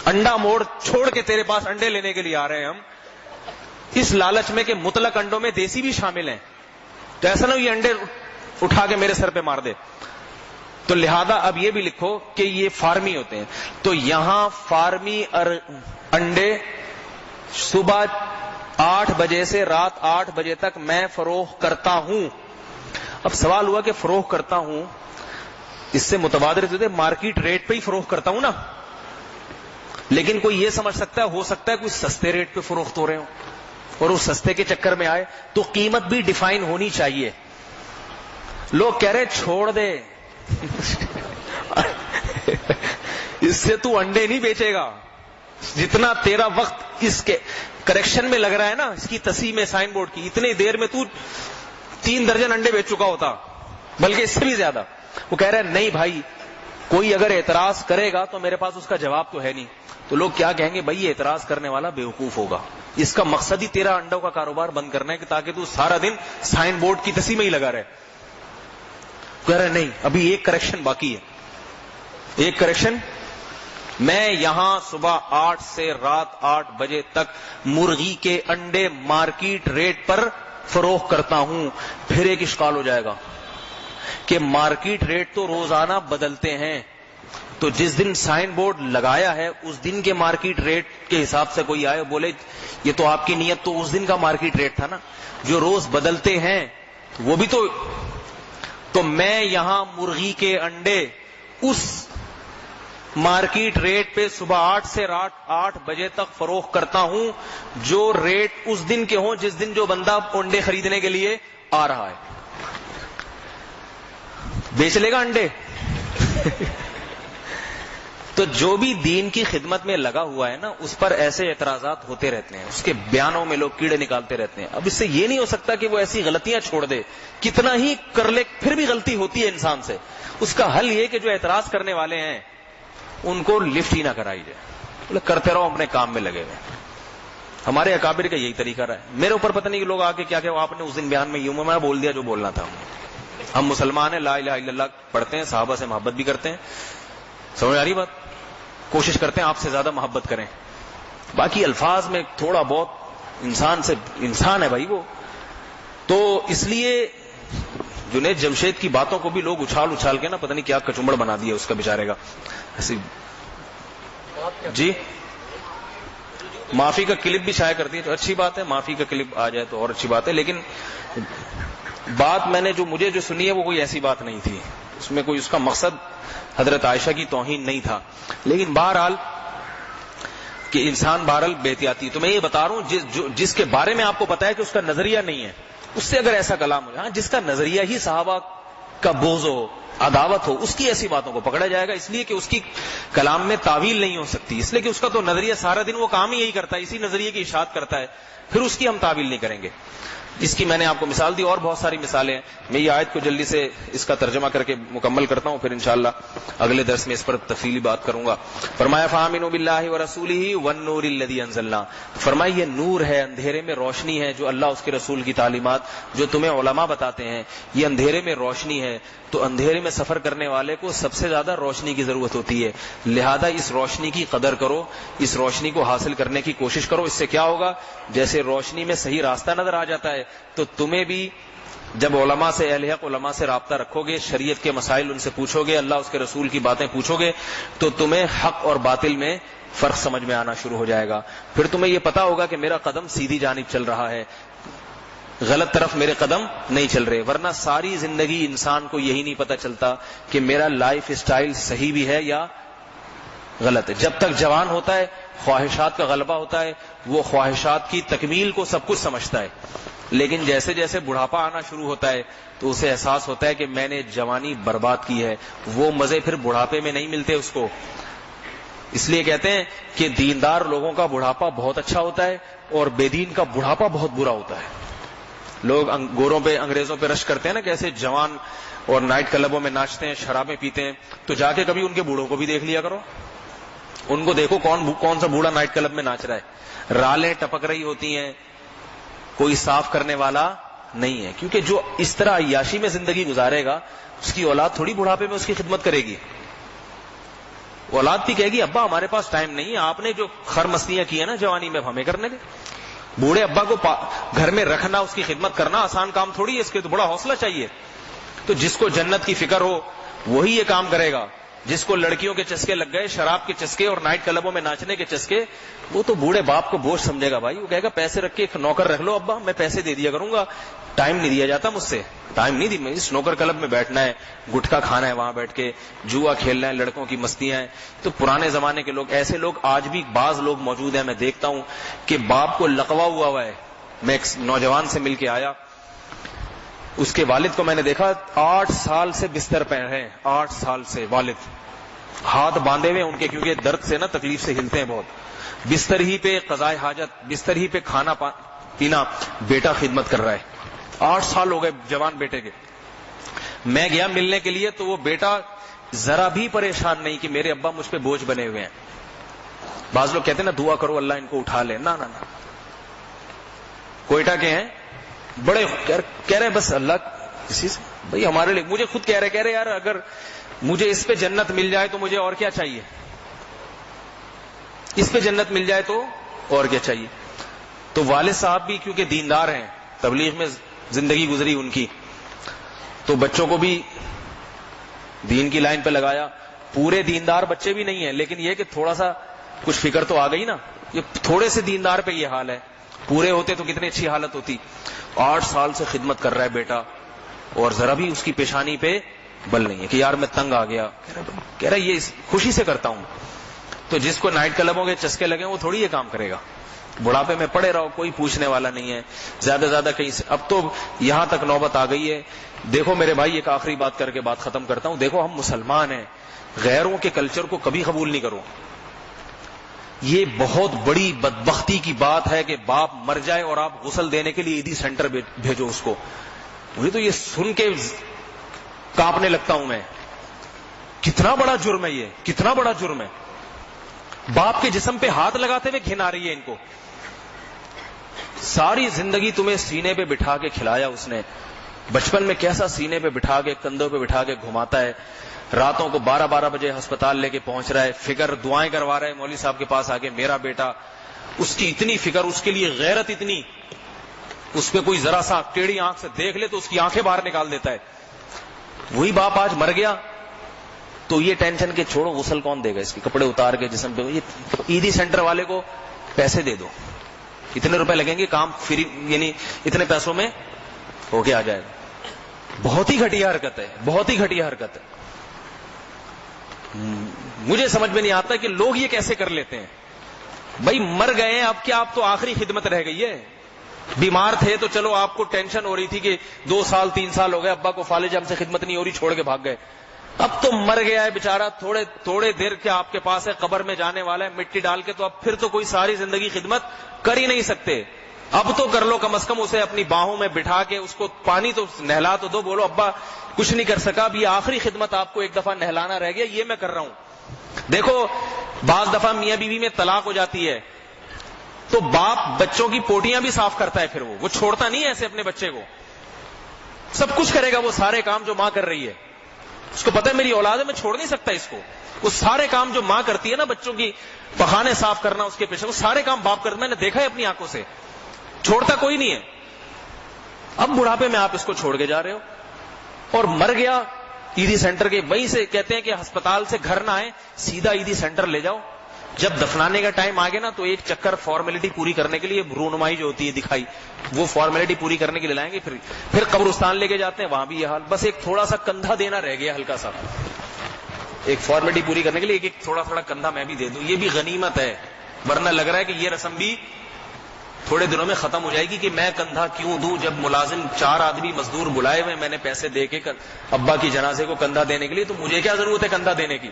انڈا موڑ چھوڑ کے تیرے پاس انڈے لینے کے لیے آ رہے ہیں ہم, اس لالچ میں کہ مطلق انڈوں میں دیسی بھی شامل ہیں, تو ایسا نہ یہ انڈے اٹھا کے میرے سر پہ مار دے. تو لہذا اب یہ بھی لکھو کہ یہ فارمی ہوتے ہیں. تو یہاں فارمی انڈے صبح 8 بجے سے رات 8 بجے تک میں فروخت کرتا ہوں. اب سوال ہوا کہ فروخت کرتا ہوں, اس سے متبادر ہوتے مارکیٹ ریٹ پہ ہی فروخت کرتا ہوں نا, لیکن کوئی یہ سمجھ سکتا ہے, ہو سکتا ہے کوئی سستے ریٹ پہ فروخت ہو رہے ہوں اور اس سستے کے چکر میں آئے, تو قیمت بھی ڈیفائن ہونی چاہیے. لوگ کہہ رہے چھوڑ دے اس سے تو انڈے نہیں بیچے گا, جتنا تیرا وقت اس کے کریکشن میں لگ رہا ہے نا, اس کی تصحیح میں سائن بورڈ کی, اتنی دیر میں تو 3 درجن انڈے بیچ چکا ہوتا, بلکہ اس سے بھی زیادہ. وہ کہہ رہے ہیں نہیں بھائی, کوئی اگر اعتراض کرے گا تو میرے پاس اس کا جواب تو ہے نہیں. تو لوگ کیا کہیں گے, بھائی یہ اعتراض کرنے والا بیوقوف ہوگا, اس کا مقصد ہی تیرا انڈوں کا کاروبار بند کرنا ہے کہ تاکہ تو سارا دن سائن بورڈ کی تصحیح میں ہی لگا رہے. کہہ رہے نہیں, ابھی ایک کریکشن باقی ہے, ایک کریکشن. میں یہاں صبح 8 سے رات 8 بجے تک مرغی کے انڈے مارکیٹ ریٹ پر فروخت کرتا ہوں. پھر ایک اشکال ہو جائے گا کہ مارکیٹ ریٹ تو روزانہ بدلتے ہیں, تو جس دن سائن بورڈ لگایا ہے اس دن کے مارکیٹ ریٹ کے حساب سے کوئی آئے بولے یہ تو آپ کی نیت تو اس دن کا مارکیٹ ریٹ تھا نا, جو روز بدلتے ہیں وہ بھی تو میں یہاں مرغی کے انڈے اس مارکیٹ ریٹ پہ صبح 8 سے رات 8 بجے تک فروخت کرتا ہوں, جو ریٹ اس دن کے ہوں جس دن جو بندہ انڈے خریدنے کے لیے آ رہا ہے. بیچ لے گا انڈے تو جو بھی دین کی خدمت میں لگا ہوا ہے نا, اس پر ایسے اعتراضات ہوتے رہتے ہیں, اس کے بیانوں میں لوگ کیڑے نکالتے رہتے ہیں. اب اس سے یہ نہیں ہو سکتا کہ وہ ایسی غلطیاں چھوڑ دے, کتنا ہی کر لے پھر بھی غلطی ہوتی ہے انسان سے. اس کا حل یہ کہ جو اعتراض کرنے والے ہیں ان کو لفٹ ہی نہ کرائی جائے, بولے کرتے رہو اپنے کام میں لگے ہوئے. ہمارے اکابر کا یہی طریقہ رہا ہے. میرے اوپر پتہ نہیں کہ لوگ آگے کیا کہ آپ نے اس دن بیان میں یوں میں بول دیا جو بولنا تھا. ہم مسلمان ہیں, لا الہ الا اللہ پڑھتے ہیں, صحابہ سے محبت بھی کرتے ہیں, سمجھ آ رہی بات, کوشش کرتے ہیں آپ سے زیادہ محبت کریں. باقی الفاظ میں تھوڑا بہت انسان ہے بھائی وہ. تو اس لیے جنید جمشید کی باتوں کو بھی لوگ اچھال کے نا پتہ نہیں کیا کچمبڑ بنا دیا اس کا بیچارے کا. ایسی جی معافی کا کلپ بھی شائع کر دیا تو اچھی بات ہے, معافی کا کلپ آ جائے تو اور اچھی بات ہے. لیکن بات میں نے مجھے جو سنی ہے وہ کوئی ایسی بات نہیں تھی, اس میں کوئی اس کا مقصد حضرت عائشہ کی توہین نہیں تھا. لیکن بہرحال کہ انسان بہرحال بے احتیاطی. تو میں یہ بتا رہا ہوں جس کے بارے میں آپ کو پتا ہے کہ اس کا نظریہ نہیں ہے, اس سے اگر ایسا کلام ہو, جس کا نظریہ ہی صحابہ کا بغض ہو, عداوت ہو, اس کی ایسی باتوں کو پکڑا جائے گا, اس لیے کہ اس کی کلام میں تعویل نہیں ہو سکتی, اس لیے کہ اس کا تو نظریہ سارا دن وہ کام ہی یہی کرتا ہے, اسی نظریے کی اشاعت کرتا ہے, پھر اس کی ہم تعویل نہیں کریں گے. اس کی میں نے آپ کو مثال دی, اور بہت ساری مثالیں ہیں. میں یہ آیت کو جلدی سے اس کا ترجمہ کر کے مکمل کرتا ہوں, پھر انشاءاللہ اگلے درس میں اس پر تفصیلی بات کروں گا. فرمایا فآمنوا باللہ ورسولہ والنور الذی انزلنا. فرمایا یہ نور ہے, اندھیرے میں روشنی ہے, جو اللہ اس کے رسول کی تعلیمات جو تمہیں علماء بتاتے ہیں, یہ اندھیرے میں روشنی ہے. تو اندھیرے میں سفر کرنے والے کو سب سے زیادہ روشنی کی ضرورت ہوتی ہے, لہذا اس روشنی کی قدر کرو, اس روشنی کو حاصل کرنے کی کوشش کرو. اس سے کیا ہوگا, جیسے روشنی میں صحیح راستہ نظر آ جاتا ہے تو تمہیں بھی جب علماء سے، اہل حق علماء سے رابطہ رکھو گے، شریعت کے مسائل ان سے پوچھو گے، اللہ اس کے رسول کی باتیں پوچھو گے، تو تمہیں حق اور باطل میں فرق سمجھ میں آنا شروع ہو جائے گا. پھر تمہیں یہ پتا ہوگا کہ میرا قدم سیدھی جانب چل رہا ہے، غلط طرف میرے قدم نہیں چل رہے. ورنہ ساری زندگی انسان کو یہی نہیں پتا چلتا کہ میرا لائف سٹائل صحیح بھی ہے یا غلط ہے. جب تک جوان ہوتا ہے خواہشات کا غلبہ ہوتا ہے، وہ خواہشات کی تکمیل کو سب کچھ سمجھتا ہے. لیکن جیسے جیسے بڑھاپا آنا شروع ہوتا ہے تو اسے احساس ہوتا ہے کہ میں نے جوانی برباد کی ہے. وہ مزے پھر بڑھاپے میں نہیں ملتے اس کو. اس لیے کہتے ہیں کہ دیندار لوگوں کا بڑھاپا بہت اچھا ہوتا ہے اور بے دین کا بڑھاپا بہت برا ہوتا ہے. لوگ گوروں پہ، انگریزوں پہ رش کرتے ہیں نا، کیسے جوان اور نائٹ کلبوں میں ناچتے ہیں، شرابیں پیتے ہیں، تو جا کے کبھی ان کے بوڑھوں کو بھی دیکھ لیا کرو. ان کو دیکھو کون سا بوڑھا نائٹ کلب میں ناچ رہا ہے. رالیں ٹپک رہی ہوتی ہیں، کوئی صاف کرنے والا نہیں ہے. کیونکہ جو اس طرح عیاشی میں زندگی گزارے گا اس کی اولاد تھوڑی بڑھاپے میں اس کی خدمت کرے گی. اولاد بھی کہے گی ابا ہمارے پاس ٹائم نہیں ہے، آپ نے جو خر مستیاں کی ہیں نا جوانی میں ہمیں کرنے دیں. بوڑھے ابا کو گھر میں رکھنا، اس کی خدمت کرنا آسان کام تھوڑی ہے، اس کے تو بڑا حوصلہ چاہیے. تو جس کو جنت کی فکر ہو وہی یہ کام کرے گا. جس کو لڑکیوں کے چسکے لگ گئے، شراب کے چسکے اور نائٹ کلبوں میں ناچنے کے چسکے، وہ تو بوڑھے باپ کو بوجھ سمجھے گا. بھائی وہ کہے گا پیسے رکھ کے ایک نوکر رکھ لو ابا، میں پیسے دے دیا کروں گا. ٹائم نہیں دیا جاتا مجھ سے، ٹائم نہیں دی. میں اس نوکر کلب میں بیٹھنا ہے، گٹکا کھانا ہے وہاں بیٹھ کے، جوا کھیلنا ہے، لڑکوں کی مستیاں ہیں. تو پرانے زمانے کے لوگ، ایسے لوگ آج بھی بعض لوگ موجود ہیں. میں دیکھتا ہوں کہ باپ کو لقوا ہوا ہے. میں ایک نوجوان سے مل کے آیا، اس کے والد کو میں نے دیکھا 8 سال سے بستر پہ ہیں. 8 سال سے والد ہاتھ باندھے ہوئے ان کے، کیونکہ درد سے نا تکلیف سے ہلتے ہیں بہت. بستر ہی پہ قضائے حاجت، بستر ہی پہ کھانا پینا، بیٹا خدمت کر رہا ہے. 8 سال ہو گئے جوان بیٹے کے. میں گیا ملنے کے لیے تو وہ بیٹا ذرا بھی پریشان نہیں کہ میرے ابا مجھ پہ بوجھ بنے ہوئے ہیں. بعض لوگ کہتے ہیں نا دعا کرو اللہ ان کو اٹھا لے. نہ کوئٹہ کے ہیں، بڑے کہہ رہے بس اللہ کسی سے بھائی ہمارے لیے، مجھے خود کہہ رہے یار اگر مجھے اس پہ جنت مل جائے تو مجھے اور کیا چاہیے، اس پہ جنت مل جائے تو اور کیا چاہیے. تو والد صاحب بھی کیونکہ دیندار ہیں، تبلیغ میں زندگی گزری ان کی، تو بچوں کو بھی دین کی لائن پہ لگایا. پورے دیندار بچے بھی نہیں ہیں، لیکن یہ کہ تھوڑا سا کچھ فکر تو آ گئی نا. یہ تھوڑے سے دیندار پہ یہ حال ہے، پورے ہوتے تو کتنی اچھی حالت ہوتی. 8 سال سے خدمت کر رہا ہے بیٹا اور ذرا بھی اس کی پیشانی پہ بل نہیں ہے کہ یار میں تنگ آ گیا. کہہ رہا یہ خوشی سے کرتا ہوں. تو جس کو نائٹ کلبوں کے چسکے لگے وہ تھوڑی یہ کام کرے گا. بڑھاپے میں پڑے رہو، کوئی پوچھنے والا نہیں ہے. زیادہ زیادہ کہیں سے اب تو یہاں تک نوبت آ گئی ہے. دیکھو میرے بھائی، ایک آخری بات کر کے بات ختم کرتا ہوں. دیکھو ہم مسلمان ہیں، غیروں کے کلچر کو کبھی قبول نہیں کرو. یہ بہت بڑی بدبختی کی بات ہے کہ باپ مر جائے اور آپ غسل دینے کے لیے عیدی سینٹر بھیجو اس کو. مجھے تو یہ سن کے کانپنے لگتا ہوں میں. کتنا بڑا جرم ہے یہ، کتنا بڑا جرم ہے. باپ کے جسم پہ ہاتھ لگاتے ہوئے گھن آ رہی ہے ان کو. ساری زندگی تمہیں سینے پہ بٹھا کے کھلایا اس نے. بچپن میں کیسا سینے پہ بٹھا کے، کندھوں پہ بٹھا کے گھماتا ہے. راتوں کو 12 بجے ہسپتال لے کے پہنچ رہا ہے، فکر دعائیں کروا رہا ہے مولوی صاحب کے پاس آگے میرا بیٹا. اس کی اتنی فکر، اس کے لیے غیرت اتنی، اس پہ کوئی ذرا سا ٹیڑھی آنکھ سے دیکھ لے تو اس کی آنکھیں باہر نکال دیتا ہے. وہی باپ آج مر گیا تو یہ ٹینشن کہ چھوڑو غسل کون دے گا، اس کے کپڑے اتار کے جسم پہ. یہ عیدی سینٹر والے کو پیسے دے دو، اتنے روپے لگیں گے، کام فری، یعنی اتنے پیسوں میں ہو کے آ جائے گا. بہت ہی گھٹیا حرکت ہے، بہت ہی گھٹیا حرکت ہے. مجھے سمجھ میں نہیں آتا کہ لوگ یہ کیسے کر لیتے ہیں. بھائی مر گئے ہیں، اب کیا آپ تو آخری خدمت رہ گئی ہے. بیمار تھے تو چلو آپ کو ٹینشن ہو رہی تھی کہ 2 سال 3 سال ہو گئے ابا کو فالج، ہم سے خدمت نہیں ہو رہی، چھوڑ کے بھاگ گئے. اب تو مر گیا ہے بیچارہ، تھوڑے دیر کے آپ کے پاس ہے، قبر میں جانے والا ہے مٹی ڈال کے، تو اب پھر تو کوئی ساری زندگی خدمت کر ہی نہیں سکتے. اب تو کر لو، کم از کم اسے اپنی باہوں میں بٹھا کے اس کو پانی تو نہلا تو دو. بولو ابا کچھ نہیں کر سکا، اب یہ آخری خدمت آپ کو ایک دفعہ نہلانا رہ گیا، یہ میں کر رہا ہوں. دیکھو بعض دفعہ میاں بیوی میں طلاق ہو جاتی ہے تو باپ بچوں کی پوٹیاں بھی صاف کرتا ہے. پھر وہ چھوڑتا نہیں ہے ایسے اپنے بچے کو، سب کچھ کرے گا وہ سارے کام جو ماں کر رہی ہے. اس کو پتہ ہے میری اولاد ہے، میں چھوڑ نہیں سکتا اس کو. وہ سارے کام جو ماں کرتی ہے نا، بچوں کی پخانے صاف کرنا اس کے پیچھے، وہ سارے کام باپ کرتا. میں نے دیکھا ہے اپنی آنکھوں سے، چھوڑتا کوئی نہیں ہے. اب بڑھاپے میں آپ اس کو چھوڑ کے جا رہے ہو اور مر گیا عیدی سینٹر کے, وہیں سے کہتے ہیں کہ ہسپتال سے گھر نہ آئے, سیدھا عیدی سینٹر لے جاؤ. جب دفنانے کا ٹائم آ گیا نا تو ایک چکر فارمیلٹی پوری کرنے کے لیے, رونمائی جو ہوتی ہے دکھائی, وہ فارمیلٹی پوری کرنے کے لیے لائیں گے. پھر قبرستان لے کے جاتے ہیں, وہاں بھی یہ حال. بس ایک تھوڑا سا کندھا دینا رہ گیا ہلکا سا, ایک فارمیلٹی پوری کرنے کے لیے ایک تھوڑا تھوڑا کندھا میں بھی دے دوں, یہ بھی غنیمت ہے. ورنہ لگ رہا ہے کہ یہ رسم بھی تھوڑے دنوں میں ختم ہو جائے گی کہ میں کندھا کیوں دوں, جب ملازم 4 آدمی مزدور بلائے ہوئے, میں نے پیسے دے کے ابا کی جنازے کو کندھا دینے کے لیے, تو مجھے کیا ضرورت ہے کندھا دینے کی.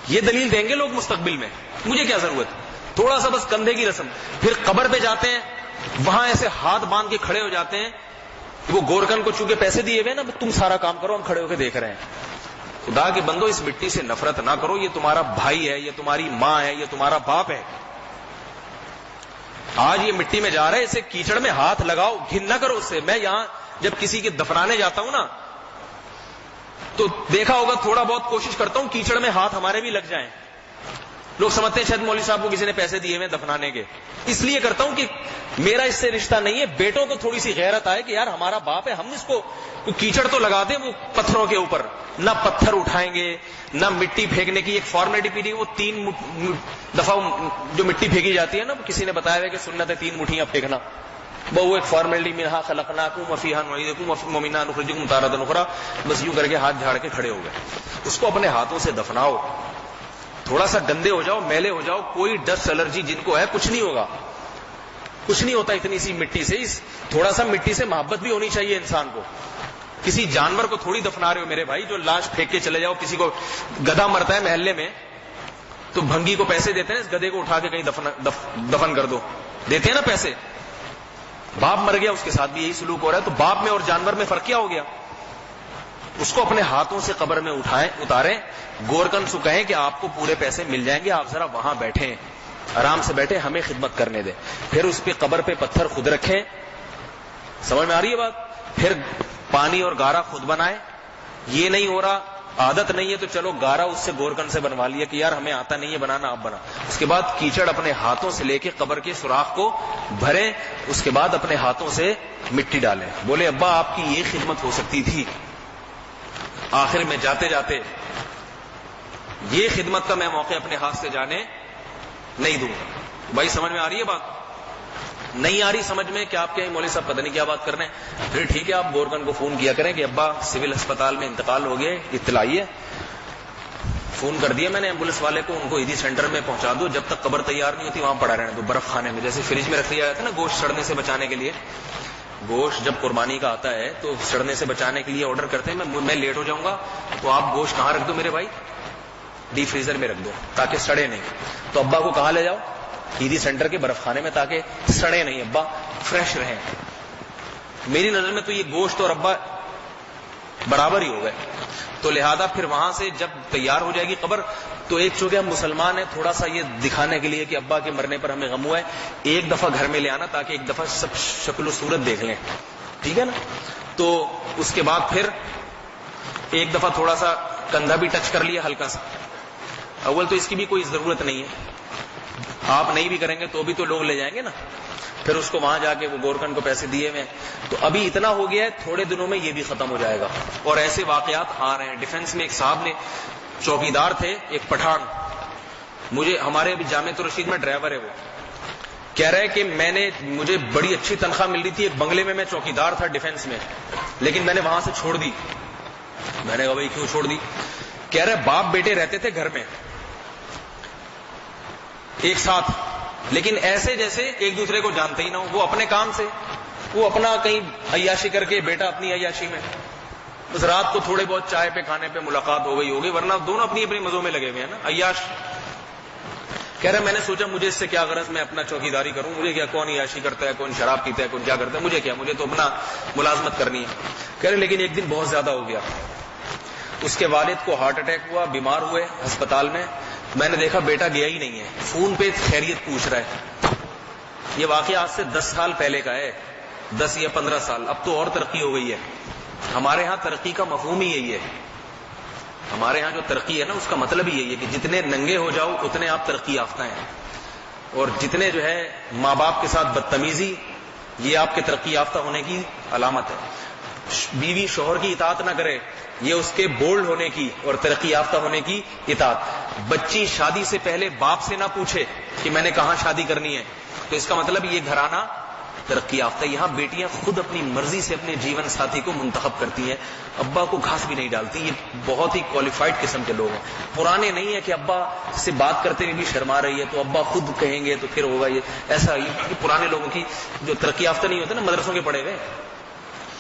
یہ دلیل دیں گے لوگ مستقبل میں, مجھے کیا ضرورت, تھوڑا سا بس کندھے کی رسم. پھر قبر پہ جاتے ہیں, وہاں ایسے ہاتھ باندھ کے کھڑے ہو جاتے ہیں. وہ گورکن کو چونکہ پیسے دیے ہوئے نا, تم سارا کام کرو, ہم کھڑے ہو کے دیکھ رہے ہیں. خدا کے بندو, اس مٹی سے نفرت نہ کرو, یہ تمہارا بھائی ہے, یہ تمہاری ماں ہے, یہ تمہارا باپ ہے. آج یہ مٹی میں جا رہا ہے, اسے کیچڑ میں ہاتھ لگاؤ, گھن نہ کرو اس سے. میں یہاں جب کسی کے دفنانے جاتا ہوں نا تو دیکھا ہوگا تھوڑا بہت کوشش کرتا ہوں کیچڑ میں ہاتھ ہمارے بھی لگ جائیں. لوگ سمجھتے ہیں شاید مولوی صاحب کو کسی نے پیسے دیے ہوئے دفنانے کے. اس لیے کرتا ہوں کہ میرا اس سے رشتہ نہیں ہے, بیٹوں کو تھوڑی سی غیرت آئے کہ یار ہمارا باپ ہے, ہم اس کو کیچڑ تو لگا دیں وہ پتھروں کے اوپر. نہ پتھر اٹھائیں گے, نہ مٹی پھینکنے کی ایک فارمیلٹی پی. وہ 3 دفعہ جو مٹی پھینکی جاتی ہے نا, کسی نے بتایا ہے کہ سنت ہے 3 مٹھیاں پھینکنا, وہ ایک فارمیلٹی منہا خلقناکم وفیہا نعیدکم ومنہا نخرجکم تارۃ اخری. بس یوں کر کے ہاتھ جھاڑ کے کھڑے ہو گئے. اس کو اپنے ہاتھوں سے دفناؤ, تھوڑا سا گندے ہو جاؤ, میلے ہو جاؤ, کوئی ڈسٹ الرجی جن کو ہے کچھ نہیں ہوگا, کچھ نہیں ہوتا اتنی سی مٹی سے. تھوڑا سا مٹی سے محبت بھی ہونی چاہیے انسان کو. کسی جانور کو تھوڑی دفنا رہے ہو میرے بھائی, جو لاش پھینک کے چلے جاؤ. کسی کو گدھا مرتا ہے محلے میں تو بھنگی کو پیسے دیتے ہیں, اس گدھے کو اٹھا کے کہیں دفن کر دو, دیتے ہیں نا پیسے. باپ مر گیا, اس کے ساتھ بھی یہی سلوک ہو رہا ہے. تو باپ میں اور جانور میں فرق کیا ہو گیا؟ اس کو اپنے ہاتھوں سے قبر میں اتاریں. گورکن سے کہیں کہ آپ کو پورے پیسے مل جائیں گے, آپ ذرا وہاں بیٹھیں, آرام سے بیٹھیں, ہمیں خدمت کرنے دیں. پھر اس پہ قبر پہ پتھر خود رکھیں. سمجھ میں آ رہی ہے بات؟ پھر پانی اور گارا خود بنائیں. یہ نہیں ہو رہا, عادت نہیں ہے, تو چلو گارا اس سے گورکن سے بنوا لیا کہ یار ہمیں آتا نہیں ہے بنانا, آپ بنا. اس کے بعد کیچڑ اپنے ہاتھوں سے لے کے قبر کے سوراخ کو بھریں. اس کے بعد اپنے ہاتھوں سے مٹی ڈالیں. بولے ابا آپ کی یہ خدمت ہو سکتی تھی. آخر میں جاتے جاتے یہ خدمت کا میں موقع اپنے ہاتھ سے جانے نہیں دوں گا. بھائی سمجھ میں آ رہی ہے بات؟ نہیں آ رہی سمجھ میں کہ آپ کے مولوی صاحب پتہ نہیں کیا بات کر رہے ہیں. پھر ٹھیک ہے, آپ گورکن کو فون کیا کریں کہ ابا سول ہسپتال میں انتقال ہو گئے, اطلاع ہے. فون کر دیا میں نے ایمبولینس والے کو, ان کو عیدی سینٹر میں پہنچا دو, جب تک قبر تیار نہیں ہوتی وہاں پڑا رہنے دو برف خانے میں. جیسے فریج میں رکھ دیا جاتا ہے نا گوشت سڑنے سے بچانے کے لیے. گوشت جب قربانی کا آتا ہے تو سڑنے سے بچانے کے لیے آرڈر کرتے ہیں, میں لیٹ ہو جاؤں گا تو آپ گوشت کہاں رکھ دو میرے بھائی؟ ڈیپ فریزر میں رکھ دو تاکہ سڑے نہیں. تو ابا کو کہاں لے جاؤ؟ عیدی سینٹر کے برف خانے میں, تاکہ سڑے نہیں, ابا فریش رہیں. میری نظر میں تو یہ گوشت اور ابا برابر ہی ہو گئے. تو لہذا پھر وہاں سے جب تیار ہو جائے گی قبر, تو ایک چونکہ ہم مسلمان ہیں, تھوڑا سا یہ دکھانے کے لیے کہ ابا کے مرنے پر ہمیں غم ہوا ہے, ایک دفعہ گھر میں لے آنا تاکہ ایک دفعہ سب شکل و صورت دیکھ لیں. ٹھیک ہے نا؟ تو اس کے بعد پھر ایک دفعہ تھوڑا سا کندھا بھی ٹچ کر لیا ہلکا سا. اول تو اس کی بھی کوئی ضرورت نہیں ہے, آپ نہیں بھی کریں گے تو بھی تو لوگ لے جائیں گے نا. پھر اس کو وہاں جا کے وہ گورکن کو پیسے دیے ہوئے. تو ابھی اتنا ہو گیا ہے, تھوڑے دنوں میں یہ بھی ختم ہو جائے گا. اور ایسے واقعات آ رہے ہیں. ڈیفنس میں ایک صاحب نے, چوکیدار تھے, ایک پٹھان, مجھے ہمارے ابھی جامعۃ الرشید میں ڈرائیور ہے, وہ کہہ رہے کہ مجھے بڑی اچھی تنخواہ مل رہی تھی, ایک بنگلے میں چوکیدار تھا ڈیفنس میں, لیکن میں نے وہاں سے چھوڑ دی. میں نے کہا بھائی کیوں چھوڑ دی؟ کہہ رہے باپ بیٹے رہتے تھے گھر میں ایک ساتھ, لیکن ایسے جیسے ایک دوسرے کو جانتے ہی نہ ہو. وہ اپنے کام سے, وہ اپنا کہیں عیاشی کر کے, بیٹا اپنی عیاشی میں, بس رات کو تھوڑے بہت چائے پہ کھانے پہ ملاقات ہو گئی ہوگی, ورنہ دونوں اپنی اپنی مزوں میں لگے ہوئے ہیں نا, عیاش. کہہ رہے میں نے سوچا مجھے اس سے کیا غرض, میں اپنا چوکیداری کروں, مجھے کیا, کون عیاشی کرتا ہے, کون شراب پیتا ہے, کون کیا کرتا ہے, مجھے کیا, مجھے تو اپنا ملازمت کرنی ہے. کہہ رہے لیکن ایک دن بہت زیادہ ہو گیا, اس کے والد کو ہارٹ اٹیک ہوا, بیمار ہوئے ہسپتال میں. میں نے دیکھا بیٹا گیا ہی نہیں ہے, فون پہ خیریت پوچھ رہا ہے. یہ واقعہ آج سے 10 سال پہلے کا ہے, 10 یا 15 سال. اب تو اور ترقی ہو گئی ہے. ہمارے ہاں ترقی کا مفہوم ہی یہی ہے. ہمارے ہاں جو ترقی ہے نا, اس کا مطلب ہی یہی ہے کہ جتنے ننگے ہو جاؤ اتنے آپ ترقی یافتہ ہیں, اور جتنے جو ہے ماں باپ کے ساتھ بدتمیزی یہ آپ کے ترقی یافتہ ہونے کی علامت ہے. بیوی شوہر کی اطاعت نہ کرے، یہ اس کے بولڈ ہونے کی اور ترقی یافتہ ہونے کی اطاعت. بچی شادی سے پہلے باپ سے نہ پوچھے کہ میں نے کہاں شادی کرنی ہے، تو اس کا مطلب یہ گھرانہ ترقی یافتہ. یہاں بیٹیاں خود اپنی مرضی سے اپنے جیون ساتھی کو منتخب کرتی ہیں، ابا کو گھاس بھی نہیں ڈالتی. یہ بہت ہی کوالیفائڈ قسم کے لوگ ہیں. پرانے نہیں ہے کہ ابا سے بات کرتے ہوئے بھی شرما رہی ہے تو ابا خود کہیں گے تو پھر ہوگا. یہ ایسا یہ پرانے لوگوں کی جو ترقی یافتہ نہیں ہوتے نا، مدرسوں کے پڑھے ہوئے،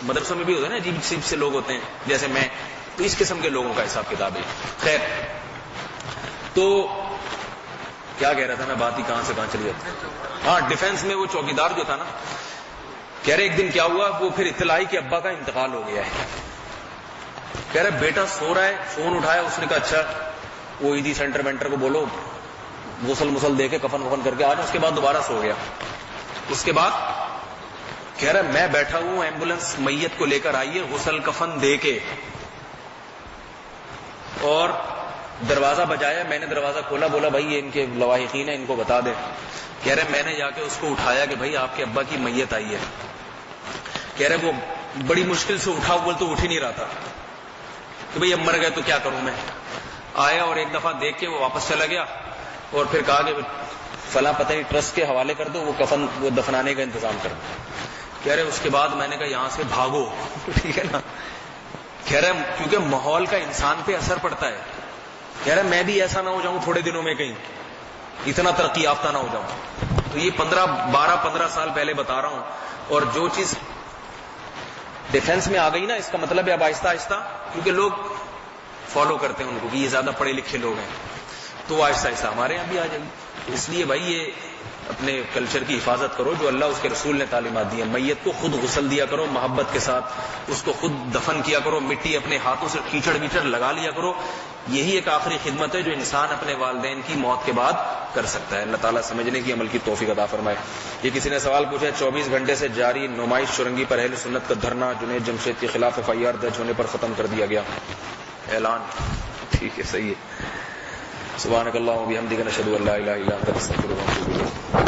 مدرسوں میں بھی ہوتے ہیں نا، عجیب عجیب سے لوگ ہوتے ہیں جیسے میں، تو اس قسم کے لوگوں کا حساب کتاب ہے. خیر، تو کیا کہہ رہا تھا میں، بات ہی کہاں سے کہاں چلی جاتی. ہاں، ڈیفینس میں وہ چوکیدار جو تھا نا، کہہ رہے ایک دن کیا ہوا، وہ پھر اطلاع آئی کہ ابا کا انتقال ہو گیا ہے. کہہ رہے بیٹا سو رہا ہے، فون اٹھایا، اس نے کہا اچھا وہ ایدی سینٹر وینٹر کو بولو غسل مسل دے کے کفن وفن کر کے آ جاؤ. اس کے بعد دوبارہ سو گیا. اس کے بعد کہہ رہا میں بیٹھا ہوں، ایمبولینس میت کو لے کر آئیے، غسل کفن دے کے، اور دروازہ بجایا. میں نے دروازہ کھولا، بولا بھائی یہ ان کے لواحقین ہیں، ان کو بتا دیں. کہہ رہے میں نے جا کے اس کو اٹھایا کہ بھائی آپ کے ابا کی میت آئی ہے. کہہ رہے وہ بڑی مشکل سے اٹھا، بول تو اٹھ ہی نہیں رہا تھا کہ بھائی اب مر گئے تو کیا کروں میں. آیا اور ایک دفعہ دیکھ کے وہ واپس چلا گیا، اور پھر کہا کہ فلاں پتہ نہیں ٹرسٹ کے حوالے کر دو، وہ کفن وہ دفنانے کا انتظام کر دو. کہہ رہے اس کے بعد میں نے کہا یہاں سے بھاگو. ٹھیک ہے نا. کہہ رہے کیونکہ ماحول کا انسان پہ اثر پڑتا ہے. کہہ رہے میں بھی ایسا نہ ہو جاؤں تھوڑے دنوں میں، کہیں اتنا ترقی یافتہ نہ ہو جاؤں. تو یہ 12-15 سال پہلے بتا رہا ہوں. اور جو چیز ڈیفینس میں آ گئی نا، اس کا مطلب ہے اب آہستہ آہستہ، کیونکہ لوگ فالو کرتے ہیں ان کو کہ یہ زیادہ پڑھے لکھے لوگ ہیں، تو آہستہ آہستہ ہمارے یہاں بھی آ جائے گی. اس لیے بھائی یہ اپنے کلچر کی حفاظت کرو جو اللہ اس کے رسول نے تعلیمات دی ہیں. میت کو خود غسل دیا کرو محبت کے ساتھ، اس کو خود دفن کیا کرو، مٹی اپنے ہاتھوں سے کیچڑ ویچڑ لگا لیا کرو. یہی ایک آخری خدمت ہے جو انسان اپنے والدین کی موت کے بعد کر سکتا ہے. اللہ تعالیٰ سمجھنے کی عمل کی توفیق عطا فرمائے. یہ کسی نے سوال پوچھا، 24 گھنٹے سے جاری نمائش چورنگی پر اہل سنت کا دھرنا جنید جمشید کے خلاف FIR درج ہونے پر ختم کر دیا گیا. اعلان. ٹھیک ہے، صحیح ہے. سبحانک اللہم و بحمدک، نشہد ان لا الہ الا انت، نستغفرک ونتوب الیک.